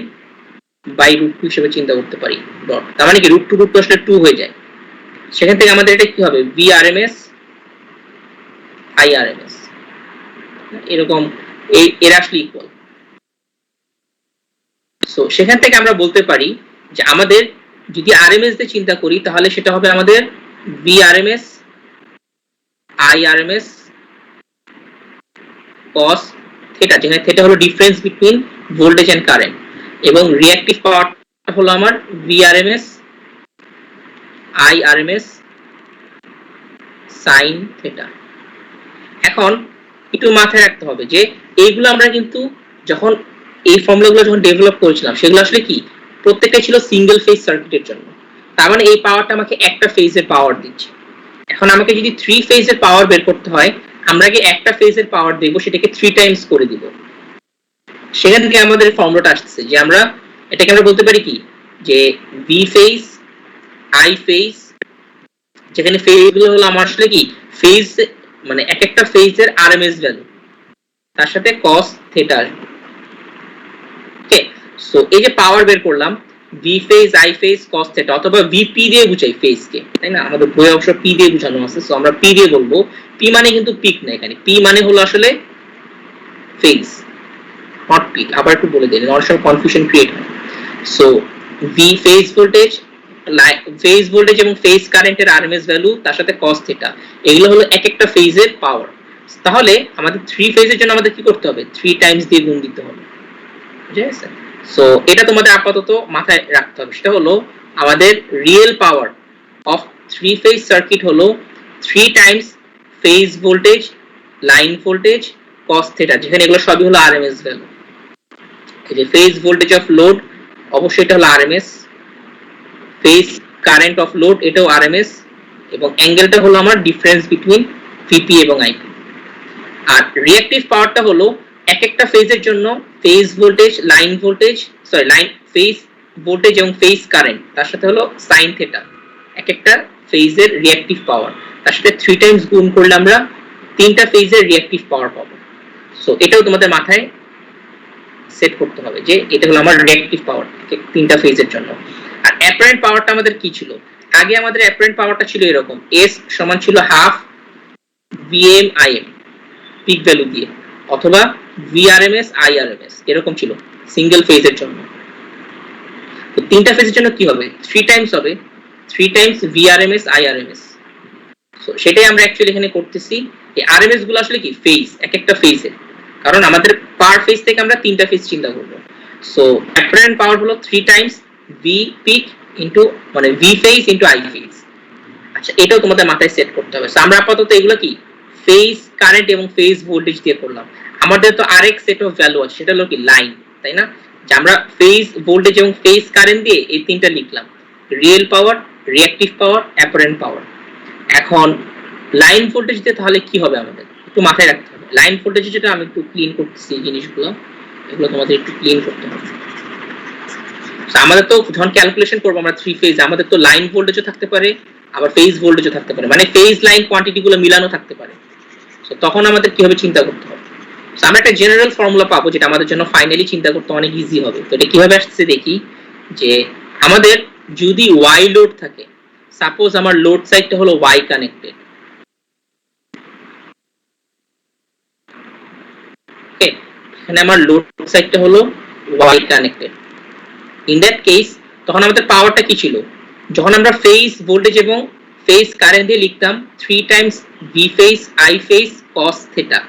বাই √2 হিসেবে চিন্তা করতে পারি ডট। তার মানে কি √2 আসলে 2 হয়ে যায়, সেখান থেকে আমাদের এটা কি হবে, ভিআরএমএস আইআরএমএস, এরকম এর আসলে ইকুয়াল। সো সেখান থেকে আমরা বলতে পারি যে আমাদের যদি আরএমএস দিয়ে চিন্তা করি, তাহলে সেটা হবে আমাদের ভিআরএমএস আইআরএমএস cos থিটা, যেখানে থিটা হলো difference between voltage and current, এবং রিঅ্যাকটিভ পাওয়ারটা হলো আমার ভিআরএমএস আইআরএমএস sin থিটা। এখন একটু মাথায় রাখতে হবে যে এইগুলো আমরা কিন্তু যখন এই ফর্মুলাগুলো যখন ডেভেলপ করেছিলাম, সেগুলো আসলে কি প্রত্যেকটাই ছিল সিঙ্গেল ফেজ সার্কিটের জন্য। তার মানে এই পাওয়ারটা আমাকে একটা ফেজের পাওয়ার দিচ্ছে। এখন আমাকে যদি থ্রি ফেজের পাওয়ার বের করতে হয়, আমরা কি একটা ফেজের পাওয়ার দেব, সেটাকে 3 টাইমস করে দিব। সেখান থেকে আমাদের ফর্মুলাটা আসছে, যে আমরা এটাকে আমরা বলতে পারি কি, যে ভি ফেজ আই ফেজ, যেখানে ফেজগুলো হলো আমার আসলে কি ফেজ, মানে এক একটা ফেজের আরএমএস ভ্যালু, তার সাথে cos থিটা আসবে। ওকে, সো এই যে পাওয়ার বের করলাম, V phase I phase cos theta, অথবা ভিপি দিয়ে বুঝাই ফেজ কে, তাই না? আমাদের বই অবশ্য পি দিয়ে বোঝানো আছে, সো আমরা পি দিয়ে বলবো। পি মানে কিন্তু পিক না, এখানে পি মানে হলো আসলে ফেজ, নট পিক। আবার একটু বলে দিই, অনেক সময় কনফিউশন ক্রিয়েট হয়। So V phase voltage, phase voltage এবং ফেজ কারেন্টের আরএমএস ভ্যালু, তার সাথে cos থিটা, এগুলো হলো এক একটা ফেজের পাওয়ার। তাহলে আমাদের থ্রি ফেজের জন্য আমাদের কি করতে হবে, 3 টাইমস দিয়ে গুণ দিতে হবে। ঠিক আছে, সো এটা তোমাদের আপাতত মাথায় রাখতে হবে। সেটা হলো আমাদের real power of three phase circuit হলো 3 Times phase voltage, line voltage, cos theta, যেখানে এগুলো সবই হলো আরএমএস ভ্যালু। এই যে ফেজ ভোল্টেজ অফ লোড, অবশ্যই এটা হলো RMS. Phase current of load, এটাও আরএমএস, এবং অ্যাঙ্গেলটা হলো আমার ডিফারেন্স বিটুইন ভিপি এবং আইপি। আর রিঅ্যাকটিভ পাওয়ারটা হলো এক একটা ফেজের জন্য phase voltage, line voltage, sorry line phase voltage এবং ফেজ কারেন্ট, তার সাথে হলো sin থিটা, এক একটা ফেজের রিঅ্যাকটিভ পাওয়ার, তার সাথে 3 টাইমস গুণ করলে আমরা 3টা ফেজের রিঅ্যাকটিভ পাওয়ার পাবো। সো এটাও তোমাদের মাথায় সেট করতে হবে যে এটা হলো আমার রিঅ্যাক্টিভ পাওয়ার তিনটা ফেজের জন্য। আর অ্যাপারেন্ট পাওয়ারটা আমাদের কি ছিল? আগে আমাদের অ্যাপারেন্ট পাওয়ারটা ছিল এরকম, এস সমান ছিল half VM IM peak value দিয়ে, অথবা ভিআরএমএস আইআরএমএস এরকম ছিল সিঙ্গেল ফেজের জন্য। তো তিনটা ফেজের জন্য কি হবে? 3 টাইমস হবে, 3 টাইমস ভিআরএমএস আইআরএমএস। সো সেটাই আমরা অ্যাকচুয়ালি এখানে করতেছি। এই আরএমএস গুলো আসলে কি ফেজ, এক একটা ফেজে, কারণ আমাদের পার ফেজ থেকে আমরা তিনটা ফেজ চিন্তা করব। সো অ্যাপারেন্ট পাওয়ার হলো 3 টাইমস ভি পিক ইনটু মানে V phase into I phase. আচ্ছা, এটাও তোমাদের মাথায় সেট করতে হবে। সো আমরা আপাতত এগুলো কি ফেজ কারেন্ট এবং ফেজ ভোল্টেজ দিয়ে করলাম। আমাদের তো আরেক সেট অফ ভ্যালু আছে, সেটা হলো কি লাইন, তাই না? যে আমরা ফেজ ভোল্টেজ এবং ফেজ কারেন্ট দিয়ে এই তিনটা লিখলাম, রিয়েল পাওয়ার, রিঅ্যাকটিভ পাওয়ার, অ্যাপারেন্ট পাওয়ার। এখন লাইন ভোল্টেজ দিয়ে তাহলে কি হবে আমাদের একটু মাথায় রাখতে হবে। লাইন ভোল্টেজ যেটা আমি একটু ক্লিন করতেছি এই জিনিসগুলো, এগুলো তোমাদের একটু ক্লিন করতে হবে। আমাদের তো যখন ক্যালকুলেশন করবো আমরা 3 ফেজ, আমাদের তো লাইন ভোল্টেজও থাকতে পারে, আবার ফেজ ভোল্টেজও থাকতে পারে, মানে ফেজ লাইন কোয়ান্টিটি গুলো মিলানো থাকতে পারে। সো তখন আমাদের কি হবে চিন্তা করতে হবে। সো আমরা একটা জেনারেল ফর্মুলা পাবো যেটা আমাদের জন্য ফাইনালি চিন্তা করতে অনেক ইজি হবে। তো এটা কিভাবে আসছে দেখি। যে আমাদের যদি ওয়াই লোড থাকে, সাপোজ আমার লোড সাইডটা হলো ওয়াই কানেক্টেড, ওকে, এখানে আমার লোড সাইডটা হলো Y connected. In that case তখন আমাদের পাওয়ারটা কি ছিল? যখন আমরা ফেজ ভোল্টেজ এবং ফেজ কারেন্ট দিয়ে লিখতাম 3 times V phase I phase cos theta.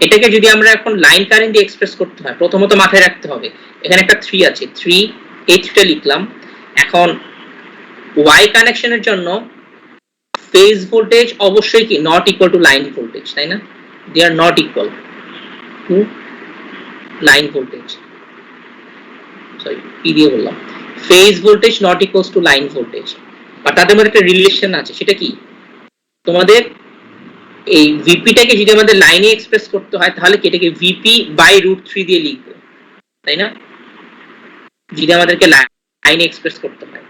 এটাকে যদি আমরা এখন লাইন কারেন্ট দিয়ে এক্সপ্রেস করতে হয়, প্রথমত মাথায় রাখতে হবে এখানে একটা 3 আছে, 3 এই 3টা লিখলাম। এখন ওয়াই কানেকশনের জন্য ফেজ ভোল্টেজ অবশ্যই কি not equal to line voltage, তাই না? They are not equal to line voltage, sorry P দিয়ে বললাম, phase voltage not equals to line voltage. আর তাদের মধ্যে একটা রিলেশন আছে, সেটা কি? তোমাদের এই ভিপিটাকে যদি আমাদের লাইনে এক্সপ্রেস করতে হয় তাহলে কি এটাকে ভিপি বাই √3 দিয়ে লিখবো, তাই না? যদি আমাদেরকে লাইনে এক্সপ্রেস করতে হয়,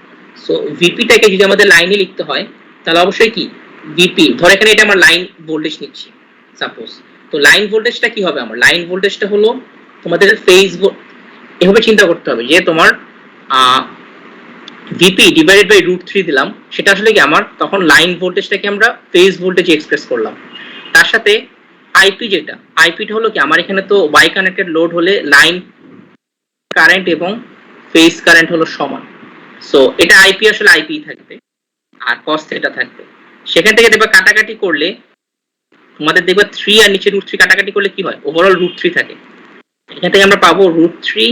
সো ভিপিটাকে যদি আমাদের লাইনে লিখতে হয় তাহলে অবশ্যই কি ভিপি, ধর এখানে এটা আমরা লাইন ভোল্টেজ নিচ্ছি সাপোজ, তো লাইন ভোল্টেজটা কি হবে? আমার লাইন ভোল্টেজটা হলো তোমাদের ফেজ, এভাবে চিন্তা করতে হবে যে তোমার ভিপি ডিভাইডেড বাই √3 দিলাম, সেটা আসলে কি আমার তখন লাইন ভোল্টেজটাকে আমরা ফেজ ভোল্টেজে এক্সপ্রেস করলাম। তার সাথে আইপি, যেটা আইপিটা হলো কি আমার এখানে তো ওয়াই কানেক্টেড লোড হলে লাইন কারেন্ট এবং ফেজ কারেন্ট হলো সমান, সো এটা আইপি আসলে আইপি থাকবে আর cos থিটা থাকবে। সেখান থেকে দেখবা কাটাকাটি করলে তোমাদের দেখবা 3 আর নিচে √3 কাটাকাটি করলে কি হয়? ওভারঅল √3 থাকে। এখান থেকে আমরা পাবো √3,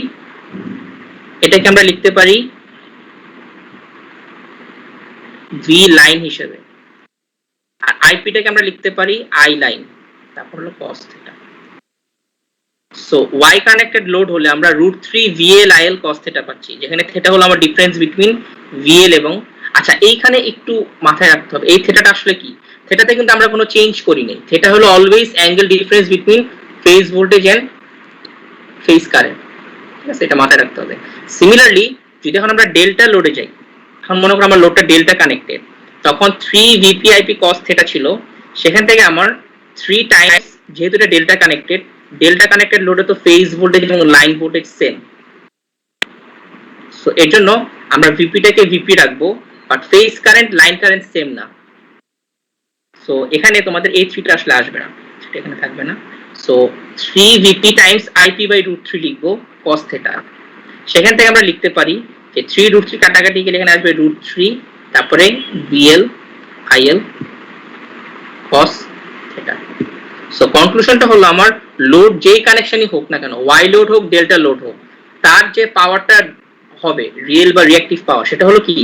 এটাকে আমরা লিখতে পারি ভি লাইন হিসেবে, আর আইপিটাকে আমরা লিখতে পারি আই লাইন, তারপর হলো cos theta. So Y connected load হলে আমরা √3 ভিএল আইএল cos থিটা পাচ্ছি, যেখানে থিটা হলো আমার ডিফারেন্স বিটুইন ভিএল এবং, আচ্ছা এইখানে একটু মাথায় রাখতে হবে এই থিটাটা আসলে কি, থিটাতে কিন্তু আমরা কোনো চেঞ্জ করি নাই, থিটা হলো always angle difference between phase voltage and phase current, ঠিক আছে? এটা মাথায় রাখতে হবে। সিমিলারলি যদি এখন আমরা ডেল্টা লোডে যাই, এখন মনে করো আমার লোডটা ডেল্টা কানেক্টেড, তখন 3 ভিপিআইপি cos থিটা ছিল, সেখান থেকে আমার 3 টাইমস, যেহেতু এটা ডেল্টা কানেক্টেড লোডে তো ফেজ ভোল্টেজ এবং লাইন ভোল্টেজ সেম, সো এর জন্য আমরা ভিপিটাকে ভিপি রাখবো, but phase current line current same না, সো এখানে তোমাদের এই 3টা আসলে আসবে না, সেটা এখানে থাকবে না। So 3 VP times IP by √3 লিখবো cos থিটা। সেখান থেকে আমরা লিখতে পারি যে 3 √3 কাটাকাটি গেলে এখানে আসবে √3, তারপরে VL IL cos theta. So কনক্লুশনটা হলো আমার লোড যেই কানেকশনই হোক না কেন, ওয়াই লোড হোক ডেল্টা লোড হোক, তার যে পাওয়ারটা হবে রিয়েল বা রিঅ্যাকটিভ পাওয়ার, সেটা হলো কি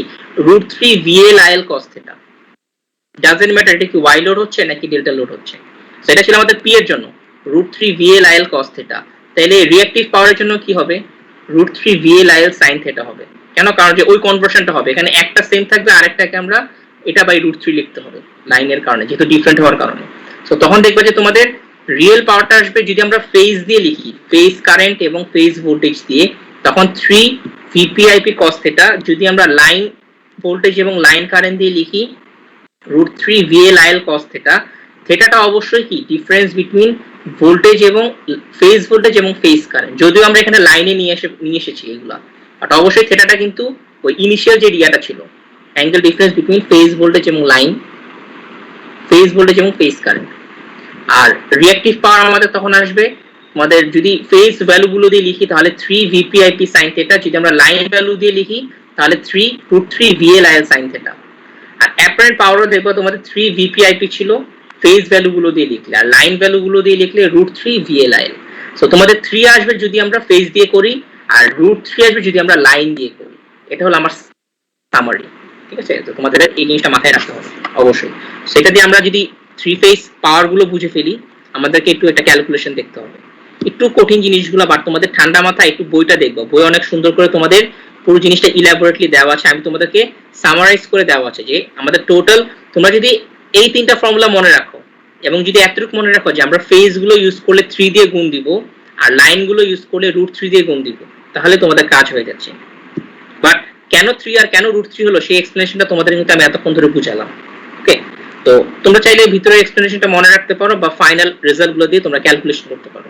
√3 VL IL cos theta. Doesn't matter এটা কি ওয়াই লোড হচ্ছে নাকি ডেল্টা লোড হচ্ছে। সো এটা ছিল আমাদের পি এর জন্য √3 ভিএল আইএল cos থিটা। তাহলে রিঅ্যাকটিভ পাওয়ারের জন্য কি হবে? √3 ভিএল আইএল sin থিটা হবে। কেন? কারণ যে ওই কনভার্সনটা হবে, এখানে একটা সেম থাকবে, আরেকটাকে আমরা এটা বাই √3 লিখতে হবে লাইনের কারণে, যেহেতু ডিফারেন্ট হওয়ার কারণে। সো তখন দেখবা যে তোমাদের রিয়েল পাওয়ারটা আসবে যদি আমরা ফেজ দিয়ে লিখি, ফেজ কারেন্ট এবং ফেজ ভোল্টেজ দিয়ে, তখন 3 ভিপিআইপি cos থিটা। যদি আমরা লাইন ভোল্টেজ এবং লাইন কারেন্ট দিয়ে লিখি √3 ভিএল আইএল cos থিটা, থিটাটা অবশ্যই কি ডিফারেন্স বিটুইন ভোল্টেজ এবং ফেজ ভোল্টেজ এবং ফেজ কারেন্ট, যদিও আমরা এখানে লাইনে নিয়ে এসেছি এগুলা, বাট অবশ্যই থিটাটা কিন্তু ওই ইনিশিয়াল যে এরিয়াটা ছিল, angle difference between phase voltage এবং লাইন, ফেজ ভোল্টেজ এবং ফেজ কারেন্ট। আর রিঅ্যাক্টিভ পাওয়ার আমাদের তখন আসবে, আমাদের যদি ফেজ ভ্যালু গুলো দিয়ে লিখি তাহলে 3 VPIP sin থিটা, যদি আমরা লাইন ভ্যালু দিয়ে লিখি তাহলে 3√3 VLIL sin থিটা। আর অ্যাপারেন্ট পাওয়ারও দেখবো তোমাদের 3 VPIP ছিল ফেজ ভ্যালু গুলো দিয়ে লিখলে, আর লাইন ভ্যালু গুলো দিয়ে লিখলে √3 VLIL। সো তোমাদের 3 আসবে যদি আমরা ফেজ দিয়ে করি, আর √3 আসবে যদি আমরা লাইন দিয়ে করি। এটা হলো আমার সামারি, ঠিক আছে? তো তোমাদের এই জিনিসটা মাথায় রাখতে হবে অবশ্যই। সেটা দিয়ে আমরা যদি 3 ফেজ পাওয়ার গুলো বুঝে ফেলি, আমাদেরকে একটু একটা ক্যালকুলেশন দেখতে হবে, একটু কঠিন জিনিসগুলো, বাট তোমাদের ঠান্ডা মাথায় একটু বইটা দেখবো, বই অনেক সুন্দর করে তোমাদের পুরো জিনিসটা ইলাবোরেটলি দেওয়া আছে, আমি তোমাদেরকে সামারাইজ করে দেওয়া আছে যে আমাদের টোটাল, তোমরা যদি এই 3টা ফর্মুলা মনে রাখো এবং যদি এতটুকু মনে রাখো যে আমরা ফেজ গুলো ইউজ করলে 3 দিয়ে গুণ দিব আর লাইন গুলো ইউজ করলে √3 দিয়ে গুণ দিব, তাহলে তোমাদের কাজ হয়ে যাচ্ছে। বাট কেন 3 আর কেন √3 হলো সেই এক্সপ্লেনেশনটা তোমাদের কিন্তু আমি এতক্ষণ ধরে বুঝালাম। ওকে, তো তোমরা চাইলে ভিতরের এক্সপ্লেনেশনটা মনে রাখতে পারো বা ফাইনাল রেজাল্ট গুলো দিয়ে তোমরা ক্যালকুলেশন করতে পারো।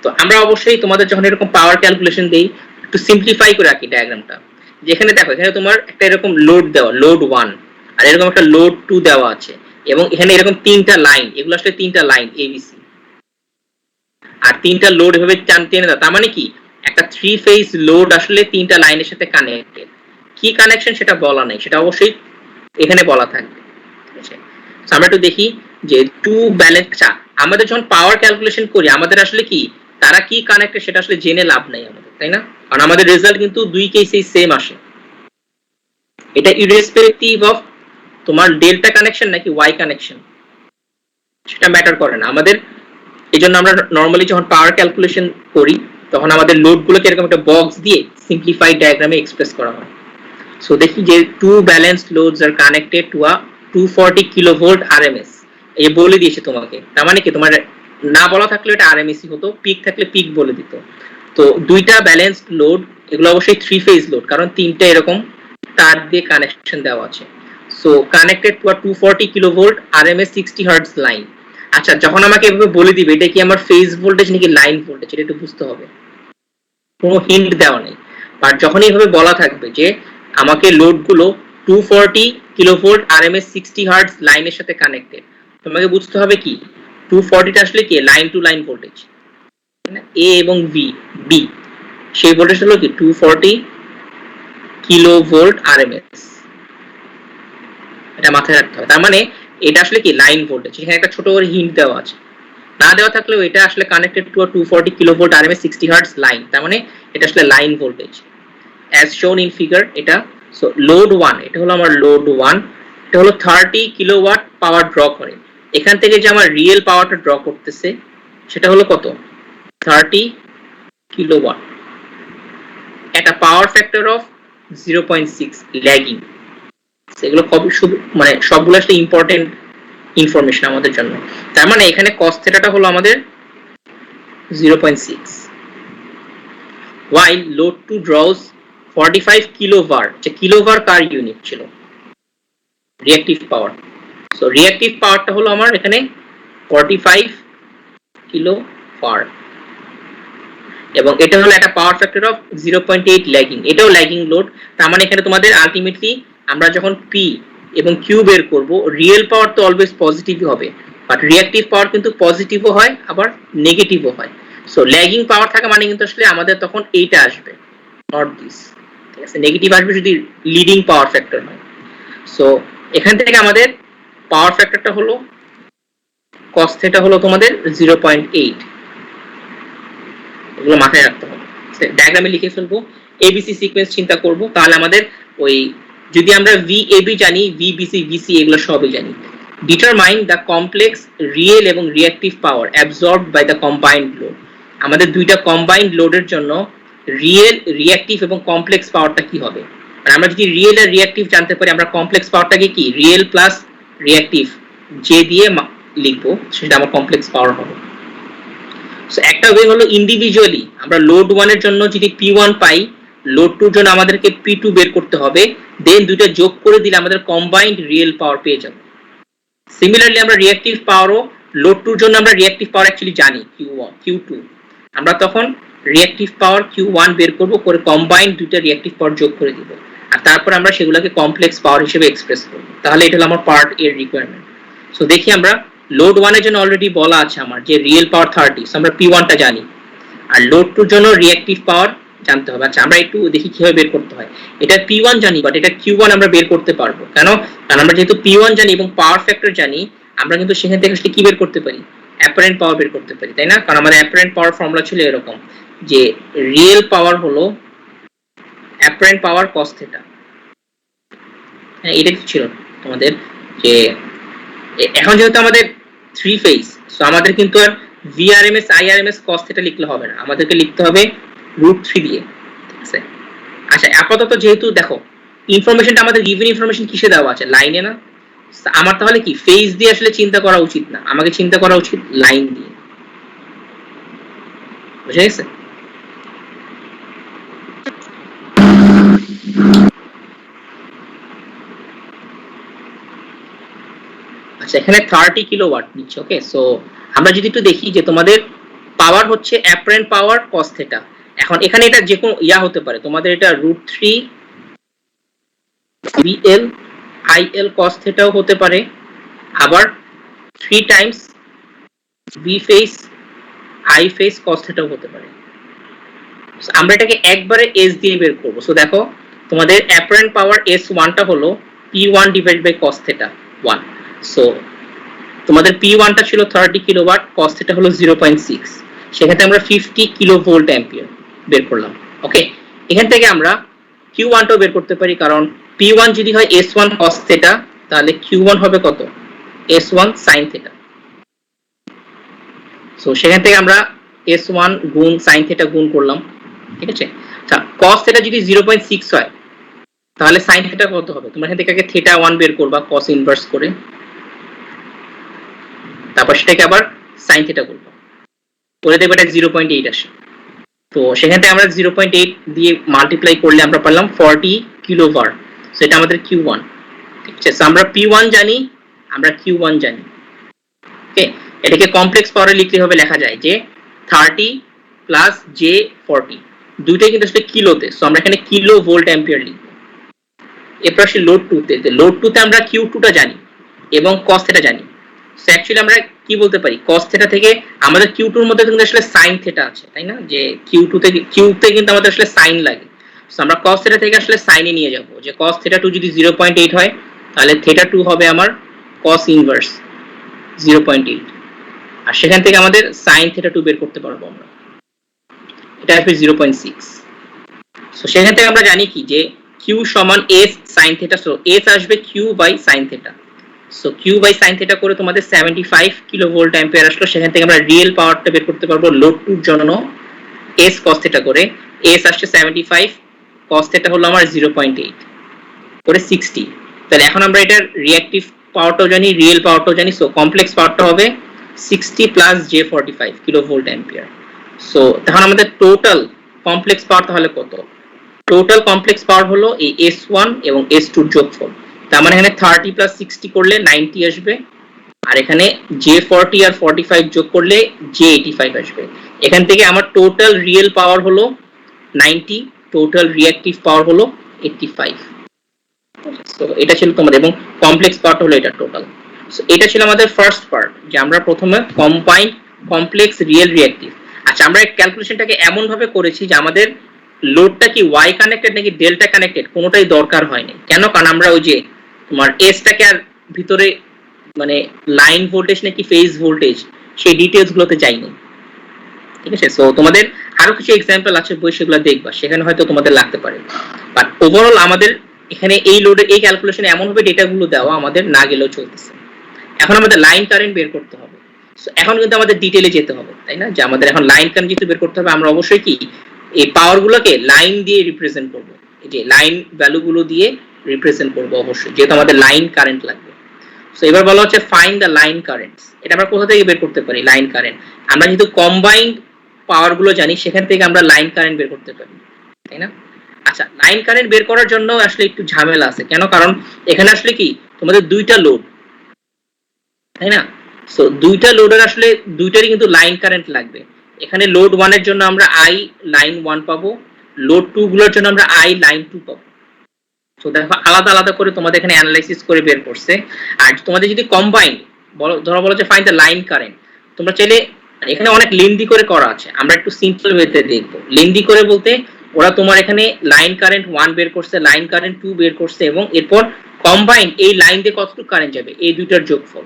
তো আমরা অবশ্যই তোমাদের যখন এরকম পাওয়ার ক্যালকুলেশন দেই একটু সিম্পলিফাই করে রাখি ডায়াগ্রামটা, যেখানে দেখো এখানে তোমার একটা এরকম লোড দেওয়া, লোড 1, আর এরকম একটা লোড 2 দেওয়া আছে, এবং এখানে এরকম 3টা লাইন, এগুলো আসলে 3টা লাইন ABC, আর 3টা লোড এভাবে টেনে দাও, তার মানে কি একটা 3 ফেজ লোড আসলে 3টা লাইনের সাথে কানেক্টেড। কি কানেকশন সেটা বলা নেই, সেটা অবশ্যই এখানে বলা থাকবে, ঠিক আছে? আমরা একটু দেখি যে টু ব্যালেন্স, আচ্ছা আমাদের যখন পাওয়ার ক্যালকুলেশন করি আমাদের আসলে কি তারা কি কানেক্টেড সেটা আসলে জেনে লাভ নাই আমাদের, তাই না? কারণ আমাদের রেজাল্ট কিন্তু দুই কেসেই সেম আসে, এটা ইররেসপেক্টিভ অফ তোমার ডেল্টা কানেকশন নাকি ওয়াই কানেকশন সেটা ম্যাটার করে না আমাদের। এইজন্য আমরা নরমালি যখন পাওয়ার ক্যালকুলেশন করি তখন আমাদের লোডগুলোকে এরকম একটা বক্স দিয়ে সিম্পলিফাইড ডায়াগ্রামে এক্সপ্রেস করা হয়। সো দেখি যে two balanced loads are connected to a 240 kilovolt RMS, এই বলে দিয়েছে তোমাকে, তার মানে কি তোমার না বলা থাকলে এটা আরএমএসই হতো, পিক থাকলে পিক বলে দিত। তো দুইটা ব্যালেন্সড লোড, এগুলো অবশ্যই 3 ফেজ লোড, কারণ তিনটা এরকম তার দিয়ে কানেকশন দেওয়া আছে। So connected to a 240 kilovolt RMS 60 hertz line. আচ্ছা যখন আমাকে এভাবে বলে দিবে এটা কি আমার ফেজ ভোল্টেজ নাকি লাইন ভোল্টেজ, এটা একটু বুঝতে হবে, কোনো হিন্ট দেওয়া নেই। বাট যখন এইভাবে বলা থাকবে যে আমাকে লোডগুলো 240 কিলোভোল্ট আরএমএস 60 হার্টজ লাইনের সাথে কানেক্টেড, তোমাকে বুঝতে হবে কি 240 টা আসলে কি লাইন টু লাইন ভোল্টেজ, এ এবং বি, সেই ভোল্টেজ হলো কি 240 কিলোভোল্ট আরএমএস, এটা মাথায় রাখতে হবে। তার মানে এটা আসলে কি লাইন ভোল্টেজ, এখানে একটা ছোট করে হিন্ট দেওয়া আছে, না দেওয়া থাকলেও এটা আসলে connected to 240 kilovolt RMS 60 hertz line, তার মানে এটা আসলে line voltage as shown in figure এটা। সো লোড 1, এটা হলো আমার লোড 1, এটা হলো 30 কিলোওয়াট পাওয়ার ড্র করে, এখান থেকে যে আমার রিয়েল পাওয়ারটা ড্র করতেছে সেটা হলো কত 30 কিলোওয়াট, একটা পাওয়ার ফ্যাক্টর অফ 0.6 ল্যাগিং। সেগুলো খুব মানে সবগুলো আসলে ইম্পর্টেন্ট ইনফরমেশন আমাদের জন্য। তার মানে এখানে cos থিটাটা হলো আমাদের 0.6, while load 2 draws 45 কিলোভার, যে কিলোভার কার ইউনিট ছিল রিঅ্যাকটিভ পাওয়ার। সো রিঅ্যাকটিভ পাওয়ারটা হলো আমার এখানে 45 কিলোভার, এবং এটা হলো একটা পাওয়ার ফ্যাক্টর অফ 0.8 ল্যাগিং, এটাও ল্যাগিং লোড। তার মানে এখানে তোমাদের আলটিমেটলি আমরা যখন পি এবং কিউ বের করব, রিয়েল পাওয়ার তো অলওয়েজ পজিটিভই হবে, বাট রিঅ্যাকটিভ পাওয়ার কিন্তু পজিটিভও হয় আবার নেগেটিভও হয়। সো ল্যাগিং পাওয়ার থাকা মানে কিন্তু আসলে আমাদের তখন এইটা আসবে, নট দিস, ঠিক আছে? নেগেটিভ আসবে যদি লিডিং পাওয়ার ফ্যাক্টর হয়। সো এখান থেকে আমাদের পাওয়ার ফ্যাক্টরটা হলো cos থিটা হলো তোমাদের 0.8, এগুলো মাথায় রাখতে হবে, ডায়াগ্রামে লিখে ফেলবো, এবিসি সিকোয়েন্স চিন্তা করব, তাহলে আমাদের ওই যদি আমরা ভিএবি জানি, ভিবিসি, ভিসি এগুলো সবই জানি। ডিটারমাইন দ্য কমপ্লেক্স রিয়েল এবং reactive power absorbed by the combined load, আমাদের দুইটা কম্বাইন্ড লোডের জন্য রিয়েল, রিঅ্যাকটিভ এবং কমপ্লেক্স পাওয়ারটা কি হবে। আর আমরা যদি রিয়েল আর রিঅ্যাকটিভ জানতে পারি, আমরা কমপ্লেক্স পাওয়ারটাকে কি রিয়েল প্লাস রিঅ্যাকটিভ যে দিয়ে লিখবো, সেটা আমার কমপ্লেক্স পাওয়ার হবে। সো একটা ওয়ে হলো ইন্ডিভিজুয়ালি আমরা লোড 1 এর জন্য যদি P1 পাই, লোড 2 এর জন্য আমাদেরকে P2 বের করতে হবে, দেন দুটো যোগ করে দিলে আমাদের কম্বাইন্ড রিয়েল পাওয়ার পেয়ে যাব। সিমিলারলি আমরা রিঅ্যাকটিভ পাওয়ারও লোড টুর জন্য আমরা রিঅ্যাক্টিভ পাওয়ার অ্যাকচুয়ালি জানি Q2, আমরা তখন রিঅ্যাক্টিভ পাওয়ার Q1 বের করব, করে কম্বাইন্ড দুইটা রিঅ্যাক্টিভ পাওয়ার যোগ করে দিব, আর তারপর আমরা সেগুলোকে কমপ্লেক্স পাওয়ার হিসেবে এক্সপ্রেস করব। তাহলে এটা হলো আমার পার্ট এর রিকোয়ারমেন্ট। সো দেখি আমরা লোড 1 এর জন্য অলরেডি বলা আছে আমার যে রিয়েল পাওয়ার 30, সো আমরা P1 টা জানি, আর লোড 2 এর জন্য রিঅ্যাক্টিভ পাওয়ার জানতে হবে। আচ্ছা আমরা একটু দেখি কিভাবে বের করতে হয়। এটা P1 জানি, বাট এটা Q1 আমরা বের করতে পারবো কেন? কারণ আমরা যেহেতু P1 জানি এবং পাওয়ার ফ্যাক্টর জানি, আমরা কিন্তু সেখান থেকে আসলে কি বের করতে পারি, অ্যাপারেন্ট পাওয়ার বের করতে পারি, তাই না? কারণ আমাদের অ্যাপারেন্ট পাওয়ার ফর্মুলা ছিল এরকম যে রিয়েল পাওয়ার হলো অ্যাপারেন্ট পাওয়ার cos থিটা। হ্যাঁ, এটা কি ছিল তোমাদের যে এখন যেহেতু আমাদের 3 ফেজ, সো আমাদের কিন্তু আর VRMS IRMS cos থিটা লিখলে হবে না, আমাদেরকে লিখতে হবে √3 দিয়ে, ঠিক আছে? আচ্ছা আপাতত যেহেতু দেখো ইনফরমেশনটা আমাদের গিভেন ইনফরমেশন কিসে দেওয়া আছে, লাইনে না? আমার তাহলে কি ফেজ দিয়ে আসলে চিন্তা করা উচিত না, আমাকে চিন্তা করা উচিত লাইন দিয়ে। বুঝে গেছে? আচ্ছা এখানে 30 কিলোওয়াট নিচ্ছে, ওকে। সো আমরা যদি একটু দেখি যে তোমাদের পাওয়ার হচ্ছে অ্যাপারেন্ট পাওয়ার cos থিটা। এখন এখানে এটা যে কোনো ইয়া হতে পারে, তোমাদের এটা √3 VL IL cos থিটাও হতে পারে, আবার 3 Times V phase I phase cos থিটাও হতে পারে। আমরা এটাকে একবারে S দিয়ে বের করব। সো দেখো তোমাদের অ্যাপারেন্ট পাওয়ার S1 টা হলো P1 divide by cos theta 1। So তোমাদের P1 টা ছিল 30 কিলোওয়াট, cos থিটা হলো 0.6, সেক্ষেত্রে আমরা 50 কিলোভোল্ট অ্যাম্পিয়ার বের করলাম, ওকে। এখান থেকে আমরা Q1 টাও বের করতে পারি, কারণ P1 যদি হয় S1 cos থিটা, তাহলে Q1 হবে কত, S1 sin থিটা। সো সেখান থেকে আমরা S1 গুণ sin থিটা গুণ করলাম, ঠিক আছে। আচ্ছা cos থিটা যদি 0.6 হয়, তাহলে sin থিটা কত হবে? তোমরা এখান থেকে আগে থিটা 1 বের করবা cos ইনভার্স করে, তারপর সেটাকে আবার sin থিটা করব, করে দেবে এটা 0.8 আসে। তো সেখান থেকে আমরা 0.8 দিয়ে মাল্টিপ্লাই করলে আমরা পেলাম 40 কিলোওয়াট। সেটা আমাদের Q1, ঠিক আছে। সো আমরা P1 জানি, আমরা Q1 জানি, ওকে। এটাকে কমপ্লেক্স পাওয়ারে লিখতে হবে, লেখা যায় যে 30 প্লাস J40, দুইটাই কিন্তু আসলে কিলোতে, সো আমরা এখানে কিলো ভোল্ট অ্যাম্পিয়ার লিখব। এরপর আসলে লোড 2 তে, লোড 2 তে আমরা Q2 টা জানি এবং cos থিটা জানি। সো অ্যাকচুয়ালি আমরা কি বলতে পারি, cos থিটা থেকে আমাদের Q2 এর মধ্যে কিন্তু আসলে sin থিটা আছে, তাই না? যে Q2 থেকে Q তে কিন্তু আমাদের আসলে sin লাগে, সো আমরা cos থিটা থেকে আসলে sin এ নিয়ে যাব, যে cos থিটা 2 যদি 0.8 হয়, তাহলে থিটা 2 হবে আমার cos ইনভার্স 0.8, আর সেখান থেকে আমাদের sin থিটা 2 বের করতে পারবো আমরা, এটা আসবে 0.6। সো সেখান থেকে আমরা জানি কি যে Q সমান S sin theta, so S আসবে Q by sin theta. So Q by sin theta করে তোমাদের 75 কিলোভোল্ট অ্যাম্পিয়ার আসলো। সেখান থেকে আমরা রিয়েল পাওয়ারটা বের করতে পারবো লোড 2 এর জন্য S cos থিটা করে, S আসছে 75, cos থিটা হলো আমার 0.8 করে 60। তাহলে এখন আমরা এটার রিঅ্যাকটিভ পাওয়ারটাও জানি, রিয়েল পাওয়ারটাও জানি, সো কমপ্লেক্স পাওয়ারটা হবে 60 plus J45 kilovolt ampere. So তখন আমাদের টোটাল কমপ্লেক্স পাওয়ার তাহলে কত? টোটাল কমপ্লেক্স পাওয়ার হলো এই S1 এবং S2 এর যোগফল। তার মানে এখানে 30 প্লাস 60 করলে 90 আসবে, আর এখানে J40 আর 45 যোগ করলে J85 আসবে। এখান থেকে আমার টোটাল রিয়েল পাওয়ার হলো 90, টোটাল রিঅ্যাকটিভ পাওয়ার হলো 85। সো এটা ছিল তোমাদের, এবং কমপ্লেক্স পাওয়ার হলো এটা টোটাল। সো এটা ছিল আমাদের ফার্স্ট পার্ট, যে আমরা প্রথমে কম্বাইন্ড কমপ্লেক্স রিয়েল রিঅ্যাকটিভ। আচ্ছা আমরা ক্যালকুলেশনটাকে এমন ভাবে করেছি যে আমাদের লোডটা কি ওয়াই কানেক্টেড নাকি ডেল্টা কানেক্টেড কোনোটাই দরকার হয়নি। কেন? কারণ আমরা ওই যে তোমার এসটাকে আর ভিতরে মানে লাইন ভোল্টেজ নাকি ফেজ ভোল্টেজ সেই ডিটেইলস গুলোতে যাইনি, ঠিক আছে। সো তোমাদের আরো কিছু এক্সাম্পল আছে বই, সেগুলো দেখবা, সেখানে হয়তো তোমাদের লাগতে পারে। বাট ওভারঅল আমাদের এখানে এই লোডে এই ক্যালকুলেশনে এমন ভাবে ডেটাগুলো দেওয়া আমাদের না গেলেও চলতেছে। এখন আমাদের লাইন কারেন্ট বের করতে হবে। সো এখন কিন্তু আমাদের ডিটেইলে যেতে হবে, তাই না? যে আমাদের এখন লাইন কারেন্ট যেহেতু বের করতে হবে, আমরা অবশ্যই কি এই পাওয়ারগুলোকে লাইন দিয়ে রিপ্রেজেন্ট করব, এই যে লাইন ভ্যালুগুলো দিয়ে রিপ্রেজেন্ট করব অবশ্যই, যেহেতু আমাদের লাইন কারেন্ট লাগবে। সো এবার বলা হচ্ছে ফাইন্ড দ্য লাইন কারেন্টস। এটা আমরা কোথা থেকে বের করতে পারি লাইন কারেন্ট? আমরা যেহেতু কম্বাইন্ড পাওয়ারগুলো জানি, সেখান থেকে আমরা লাইন কারেন্ট বের করতে পারি, তাই না? আচ্ছা লাইন কারেন্ট বের করার জন্য আসলে একটু ঝামেলা আছে। কেন? কারণ এখানে আসলে কি তোমাদের দুইটা লোড, তাই না? সো দুইটা লোডের আসলে দুইটারই কিন্তু লাইন কারেন্ট লাগবে। এখানে লোড 1 এর জন্য আমরা আই লাইন 1 পাবো, লোড 2 গুলোর জন্য আমরা আই লাইন 2 পাবো। তো দেখো আলাদা আলাদা করে তোমাদের এখানে অ্যানালাইসিস করে বের করছে। আর তোমাদের যদি কম্বাইন ধরো বলো যে ফাইন্ড দ্য লাইন কারেন্ট, তোমরা চাইলে এখানে অনেক লেন্দি করে করা আছে, আমরা একটু সিম্পল ওয়েতে দেখবো। লেন্দি করে বলতে ওরা তোমার এখানে লাইন কারেন্ট 1 বের করছে, লাইন কারেন্ট 2 বের করছে, এবং এরপর কম্বাইন এই লাইন দিয়ে কতটুকু কারেন্ট যাবে এই দুইটার যোগফল।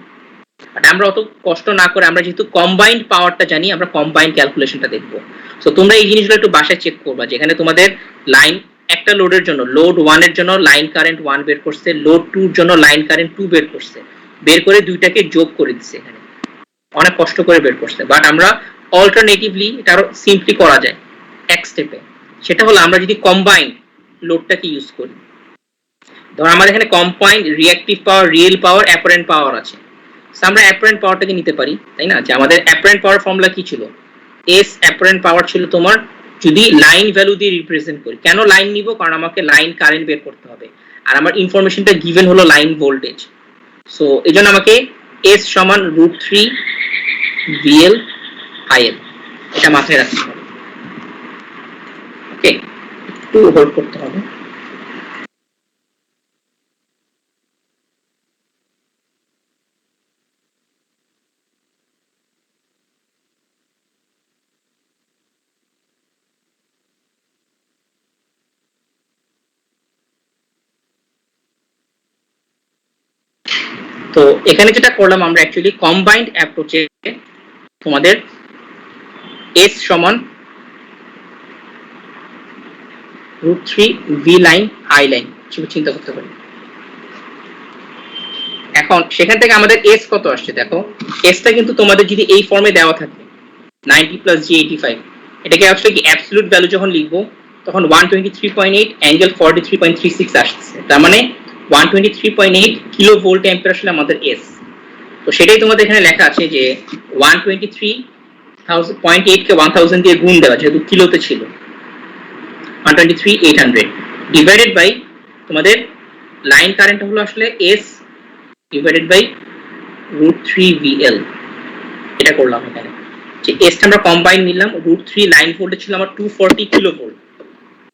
বাট আমরা অত কষ্ট না করে আমরা যেহেতু কম্বাইন্ড পাওয়ারটা জানি, আমরা কম্বাইন্ড ক্যালকুলেশনটা দেখবো। সো তোমরা এই জিনিসগুলো একটু বাসায় চেক করবা, যেখানে তোমাদের লাইন একটা লোডের জন্য লোড 1 এর জন্য লাইন কারেন্ট 1 বের করছে, লোড 2 এর জন্য লাইন কারেন্ট 2 বের করছে, বের করে দুইটাকে যোগ করে দিচ্ছে। এখানে অনেক কষ্ট করে বের করছে, বাট আমরা অল্টারনেটিভলি এটা আরো সিম্পলি করা যায় এক স্টেপে। সেটা হলো আমরা যদি কম্বাইন্ড লোডটাকে ইউজ করি। ধর আমাদের এখানে কম্বাইন্ড রিঅ্যাকটিভ পাওয়ার, রিয়েল পাওয়ার, অ্যাপারেন্ট পাওয়ার আছে। আমরা অ্যাপারেন্ট পাওয়ারটাকে নিতে পারি, তাই না? যে আমাদের অ্যাপারেন্ট পাওয়ার ফর্মুলা কি ছিল? এস অ্যাপারেন্ট পাওয়ার ছিল তোমার, যদি লাইন ভ্যালু দিয়ে রিপ্রেজেন্ট করি। কেন লাইন নিব? কারণ আমাকে লাইন কারেন্ট বের করতে হবে, আর আমার ইনফরমেশনটা গিভেন হলো লাইন ভোল্টেজ। সো এইজন্য আমাকে এস সমান √3 VL IL, এটা মাথায় রাখতে হবে। ওকে, একটু হোল্ড করতে হবে। তো এখানে যেটা করলাম আমরা অ্যাকচুয়ালি কম্বাইন্ড অ্যাপ্রোচে তোমাদের এস সমান √3 ভি লাইন আই লাইন হিসেবে চিন্তা করতে পারি। এখন সেখান থেকে আমাদের এস কত আসছে দেখো। এসটা কিন্তু তোমাদের যদি এই ফর্মে দেওয়া থাকে 90 + G85, এটাকে আসলে কি অ্যাবসলিউট ভ্যালু যখন লিখবো তখন 123.8 অ্যাঙ্গেল 43.36 আসছে। তার মানে 123.8 কিলো ভোল্ট অ্যাম্পিয়ার আসলে আমাদের এস। তো সেটাই তোমাদের এখানে লেখা আছে যে 123.8 কে 1000 দিয়ে গুণ দেওয়া, যেহেতু কিলোতে ছিল 123,800 ডিভাইডেড বাই তোমাদের লাইন কারেন্ট হলো আসলে এস ডিভাইডেড বাই √3 VL। এটা করলাম এখানে যে এসটা আমরা কম্বাইন নিলাম, √3 লাইন ভোল্টেজ ছিল আমার 240 কিলো ভোল্ট।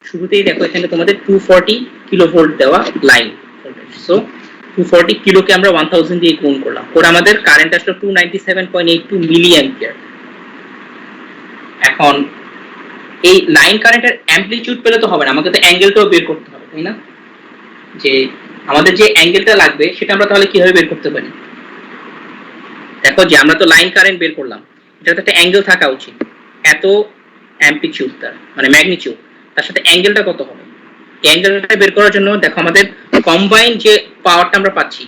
শুরুতেই দেখো এখানে তোমাদের 240 কিলো ভোল্ট দেওয়া লাইন ভোল্টেজ। সো 240 কিলোকে আমরা 1000 দিয়ে গুণ করলাম, করে আমাদের কারেন্ট আসলো 297.82 মিলি অ্যাম্পিয়ার। এখন এই লাইন কারেন্টের অ্যামপ্লিটিউড পেলে তো হবে না, আমাকে তো অ্যাঙ্গেলটাও বের করতে হবে, তাই না? যে আমাদের যে অ্যাঙ্গেলটা লাগবে সেটা আমরা তাহলে কিভাবে বের করতে পারি? দেখো যে আমরা তো লাইন কারেন্ট বের করলাম, এটাতে একটা অ্যাঙ্গেল থাকা উচিত। এত অ্যামপ্লিটিউড তার মানে ম্যাগনিটিউড, তার সাথে অ্যাঙ্গেলটা কত হবে? অ্যাঙ্গেলটা বের করার জন্য দেখো আমাদের কম্বাইন যে পাওয়ারটা আমরা পাচ্ছি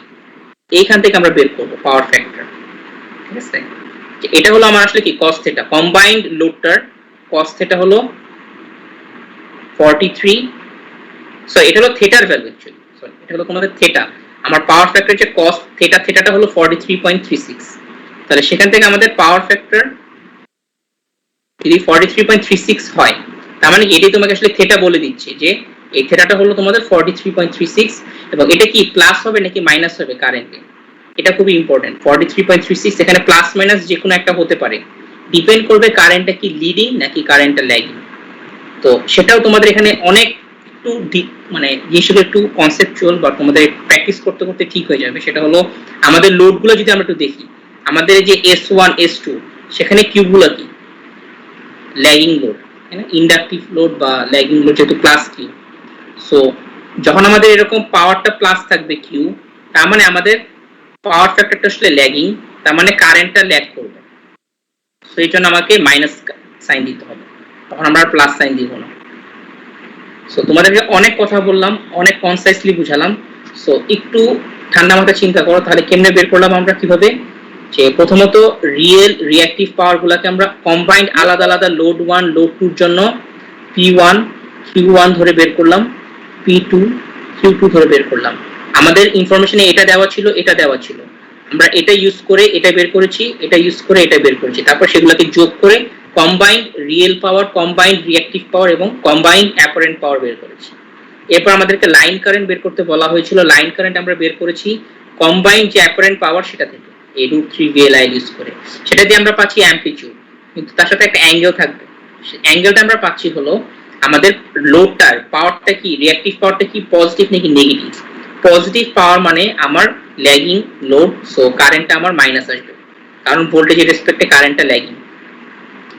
এইখান থেকে আমরা বের করব পাওয়ার ফ্যাক্টর। ঠিক আছে, এটা হলো আমার আসলে কি cos থিটা, কম্বাইন্ড লোডটার cos থিটা হলো 43। সো এটা হলো থিটার ভ্যালু অ্যাকচুয়ালি, সরি এটা হলো তোমাদের থিটা। আমার পাওয়ার ফ্যাক্টর যে cos থিটা, থিটাটা হলো 43.36। তাহলে সেখান থেকে আমাদের পাওয়ার ফ্যাক্টর যদি 43.36 হয়, তার মানে এটাই তোমাকে আসলে থিটা বলে দিচ্ছে যে এই থিটাটা হলো তোমাদের 43.36, এবং এটা কি প্লাস হবে নাকি মাইনাস হবে কারেন্টে, এটা খুবই ইম্পর্টেন্ট। 43.36 এখানে প্লাস মাইনাস যে কোনো একটা হতে পারে, ডিপেন্ড করবে কারেন্টটা কি লিডিং নাকি কারেন্টটা ল্যাগিং। তো সেটাও তোমাদের এখানে অনেক একটু মানে জিনিসগুলো একটু কনসেপচুয়াল বা তোমাদের প্র্যাকটিস করতে করতে ঠিক হয়ে যাবে। সেটা হলো আমাদের লোডগুলো যদি আমরা একটু দেখি, আমাদের যে S1 S2 সেখানে কিউবগুলো কি ল্যাগিং লোড, তাই না? ইন্ডাকটিভ লোড বা ল্যাগিং লোড যেহেতু প্লাস কিউ। সো যখন আমাদের এরকম পাওয়ারটা প্লাস থাকবে কিউ, তার মানে আমাদের পাওয়ার ফ্যাক্টরটা আসলে ল্যাগিং, তার মানে কারেন্টটা ল্যাগ করবে। সো এই জন্য আমাকে মাইনাস সাইন দিতে হবে, তখন আমরা প্লাস সাইন দিব না। সো তোমাদেরকে অনেক কথা বললাম, অনেক কনসাইসলি বুঝালাম। সো একটু ঠান্ডা মাথায় চিন্তা করো তাহলে কেমনে বের করলাম আমরা কিভাবে। যে প্রথমত রিয়েল রিঅ্যাকটিভ পাওয়ার গুলাকে আমরা কম্বাইন্ড আলাদা আলাদা লোড 1 লোড 2 এর জন্য P1 Q1 ধরে বের করলাম, P2 Q2 ধরে বের করলাম। আমাদের ইনফরমেশনে এটা দেওয়া ছিল, এটা দেওয়া ছিল, আমরা এটা ইউজ করে এটা বের করেছি, এটা ইউজ করে এটা বের করেছি, তারপর সেগুলোকে যোগ করে combined real power, combined reactive power এবং কম্বাইন্ড অ্যাপারেন্ট পাওয়ার বের করেছি। এরপর আমাদেরকে লাইন কারেন্ট বের করতে বলা হয়েছিল, লাইন কারেন্ট আমরা বের করেছি কম্বাইন্ড যে অ্যাপারেন্ট পাওয়ার সেটা থেকে। এই √3 VLI ইউজ করে। সেটা দিয়ে আমরা পাচ্ছি অ্যামপ্লিটিউড, কিন্তু তার সাথে একটা অ্যাঙ্গেল থাকবে। অ্যাঙ্গেলটা আমরা পাচ্ছি হলো আমাদের লোডটার পাওয়ারটা কি, রিঅ্যাক্টিভ পাওয়ারটা কি পজিটিভ নাকি নেগেটিভ। পজিটিভ পাওয়ার মানে আমার ল্যাগিং লোড, সো কারেন্টটা আমার মাইনাস আসবে, কারণ ভোল্টেজের রেসপেক্টে কারেন্টটা ল্যাগিং।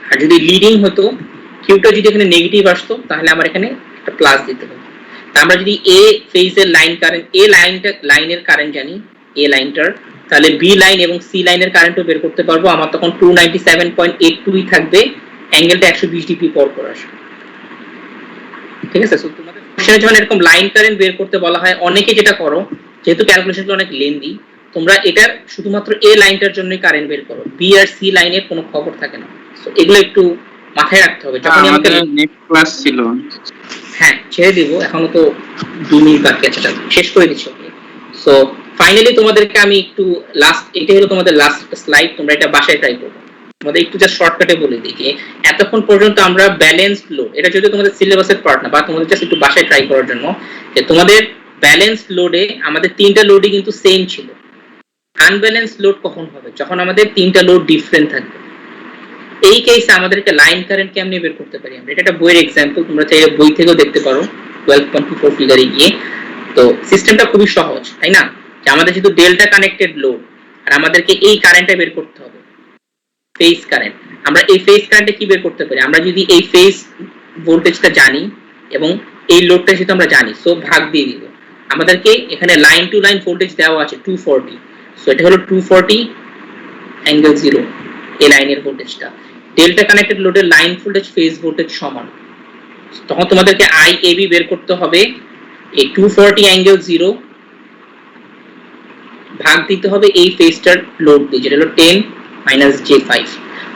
আর যদি লিডিং হতো, কিউটা যদি এখানে নেগেটিভ আসতো, তাহলে আমার এখানে একটা প্লাস দিতে হবে। তা আমরা যদি এ ফেজের লাইন কারেন্ট, এ লাইনের কারেন্ট জানি, এ লাইনটার, তাহলে বি লাইন এবং সি লাইনের কারেন্টও বের করতে পারবো। আমার তখন 297.82 থাকবে, অ্যাঙ্গেলটা 120 ডিগ্রি পর পর আসবে। ঠিক আছে? সো তোমাদের কোশ্চেনে যখন এরকম লাইন কারেন্ট বের করতে বলা হয়, অনেকে যেটা করো, যেহেতু ক্যালকুলেশনটা অনেক লেন্দি, তোমরা এটার শুধুমাত্র এ লাইনটার জন্যই কারেন্ট বের করো, বি আর সি লাইনের কোনো খবর থাকে না। সো এগুলো একটু মাথায় রাখতে হবে যখন আমাকে। নেক্সট ক্লাস ছিল। হ্যাঁ, ছেড়ে দিব, এখনো তো 2 মিনিট বাকি আছে, শেষ করে দিচ্ছি। সো ফাইনালি তোমাদেরকে আমি একটু লাস্ট, এটা হলো তোমাদের লাস্ট স্লাইড, তোমরা এটা বাসায় ট্রাই করবে। তোমাদের একটু জাস্ট শর্টকাটে বলে দিই যে এতক্ষণ পর্যন্ত আমরা ব্যালেন্স লোড, এটা যদি তোমাদের সিলেবাসের পার্ট না, বা তোমাদের জাস্ট একটু বাসায় ট্রাই করার জন্য, যে তোমাদের ব্যালেন্স লোডে আমাদের তিনটা লোডই কিন্তু সেম ছিল। আনব্যালেন্স লোড কখন হবে? যখন আমাদের তিনটা লোড ডিফারেন্ট থাকবে। এই কেসে আমাদেরকে লাইন কারেন্ট কেমনে বের করতে পারি আমরা, এটা একটা বইয়ের एग्जांपल, তোমরা চাইলে বই থেকেও দেখতে পারো 12.24 ফিগারে গিয়ে। তো সিস্টেমটা খুবই সহজ, তাই না? যে আমাদের যেহেতু ডেল্টা কানেক্টেড লোড, আর আমাদেরকে এই কারেন্টটা বের করতে হবে, ফেজ কারেন্ট। আমরা এই ফেজ কারেন্টে কি বের করতে পারি? আমরা যদি এই ফেজ ভোল্টেজটা জানি এবং এই লোডটা যেহেতু আমরা জানি, সো ভাগ দিয়ে দিব। আমাদেরকে এখানে লাইন টু লাইন ভোল্টেজ দেওয়া আছে 240, সো এটা হলো 240 অ্যাঙ্গেল 0, এই লাইনের ভোল্টেজটা। ডেল্টা কানেক্টেড লোডের লাইন ভোল্টেজ ফেজ ভোল্টেজ সমান, তখন তোমাদেরকে IAB বের করতে হবে। এই 240 অ্যাঙ্গেল 0 ভাগ দিতে হবে এই ফেজটার লোড দিয়ে, যেটা হলো 10 - j5।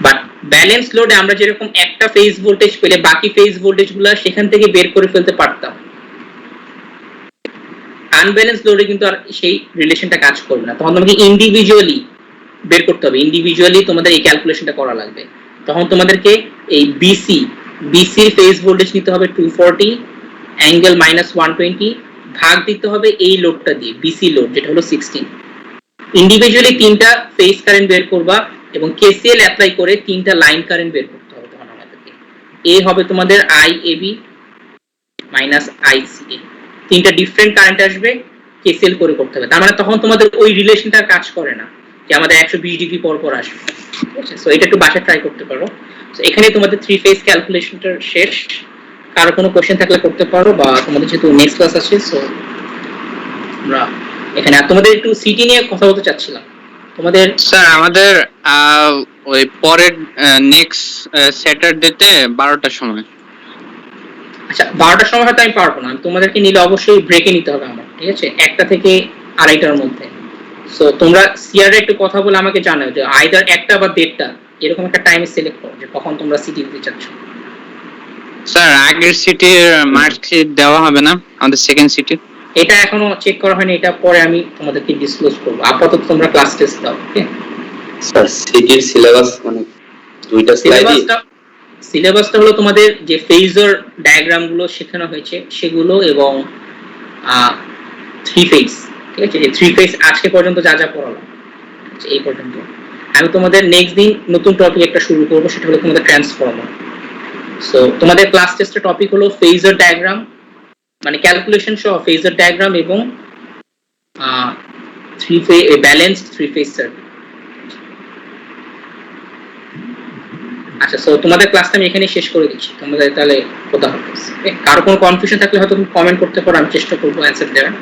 বাট ব্যালেন্স লোডে আমরা যেরকম একটা ফেজ ভোল্টেজ পেলে বাকি ফেজ ভোল্টেজগুলো সেখান থেকে বের করে ফেলতে পারতাম, আনব্যালেন্স লোডে কিন্তু আর সেই রিলেশনটা কাজ করবে না। তখন তোমাকে ইন্ডিভিজুয়ালি বের করতে হবে, ইন্ডিভিজুয়ালি তোমাদের এই ক্যালকুলেশনটা করা লাগবে। তখন তোমাদেরকে এই বিসির ফেজ ভোল্টেজ নিতে হবে 240 অ্যাঙ্গেল -120, ভাগ দিতে হবে এই লোডটা দিয়ে, বিসি লোড যেটা হলো 16। ইন্ডিভিজুয়ালি তিনটা ফেজ কারেন্ট বের করবা এবং কেসিএল অ্যাপ্লাই করে তিনটা লাইন কারেন্ট বের করতে হবে। তখন আমাদেরকে এ হবে তোমাদের আইএবি মাইনাস আইসিএ, তিনটা ডিফারেন্ট কারেন্ট আসবে, কেসিএল করে করতে হবে। তার মানে তখন তোমাদের ওই রিলেশনটা কাজ করে না যে আমাদের 120 ডিগ্রি পর পর আসবে। ঠিক আছে? সো এটা একটু বাসায় ট্রাই করতে পারো। সো এখানে তোমাদের 3 ফেজ ক্যালকুলেশনটা শেষ। কারো কোনো কোশ্চেন থাকলে করতে পারো, বা তোমাদের যেহেতু নেক্সট ক্লাস আছে, সো আমরা এখানে তোমাদের একটু সিটি নিয়ে কথা বলতে চাচ্ছিলাম। তোমাদের স্যার আমাদের ওই পরের নেক্সট স্যাটারডেতে 12টার সময়। আচ্ছা, 12টার সময় হয়তো আমি পারবো না, তোমাদেরকে নিলে অবশ্যই ব্রেকে নিতে হবে আমার, ঠিক আছে? 1টা থেকে 2:30টার মধ্যে। সো তোমরা সিআর একটু কথা বলে আমাকে জানাও যে আইদার 1টা বা 1:30টা এরকম একটা টাইম সিলেক্ট করো যে কখন তোমরা সিটি দিতে চাচ্ছ। স্যার আগের সিটির মার্কশিট দেওয়া হবে না আমাদের সেকেন্ড সিটি? এটা এখনো চেক করা হয়নি, এটা পরে আমি তোমাদেরকে ডিসক্লোজ করব। আপাতত তোমরা ক্লাস টেস্ট দাও, ওকে? স্যার সিটির সিলেবাস মানে দুইটা স্লাইডই। সিলেবাসটা হলো তোমাদের যে ফেজর ডায়াগ্রাম গুলো শেখানো হয়েছে সেগুলো, এবং 3 ফেজ, ঠিক আছে? এই 3 ফেজ আজকে পর্যন্ত যা যা পড়ালাম, আচ্ছা এই পর্যন্ত। আমি তোমাদের নেক্সট দিন নতুন টপিক একটা শুরু করব, সেটা হলো তোমাদের ট্রান্সফর্মার। সো তোমাদের ক্লাস টেস্টের টপিক হলো ফেজর ডায়াগ্রাম, মানে ক্যালকুলেশন সহ ফেজর ডায়াগ্রাম এবং 3 ফেজ ব্যালেন্সড 3 ফেজ সার্কিট। আচ্ছা, সো তোমাদের ক্লাসটা আমি এখানেই শেষ করে দিচ্ছি। তোমাদের তাহলে কথা হবে। কারো কোনো কনফিউশন থাকলে হয়তো তুমি কমেন্ট করতে পারো, আমি চেষ্টা করবো অ্যানসার দেওয়ার।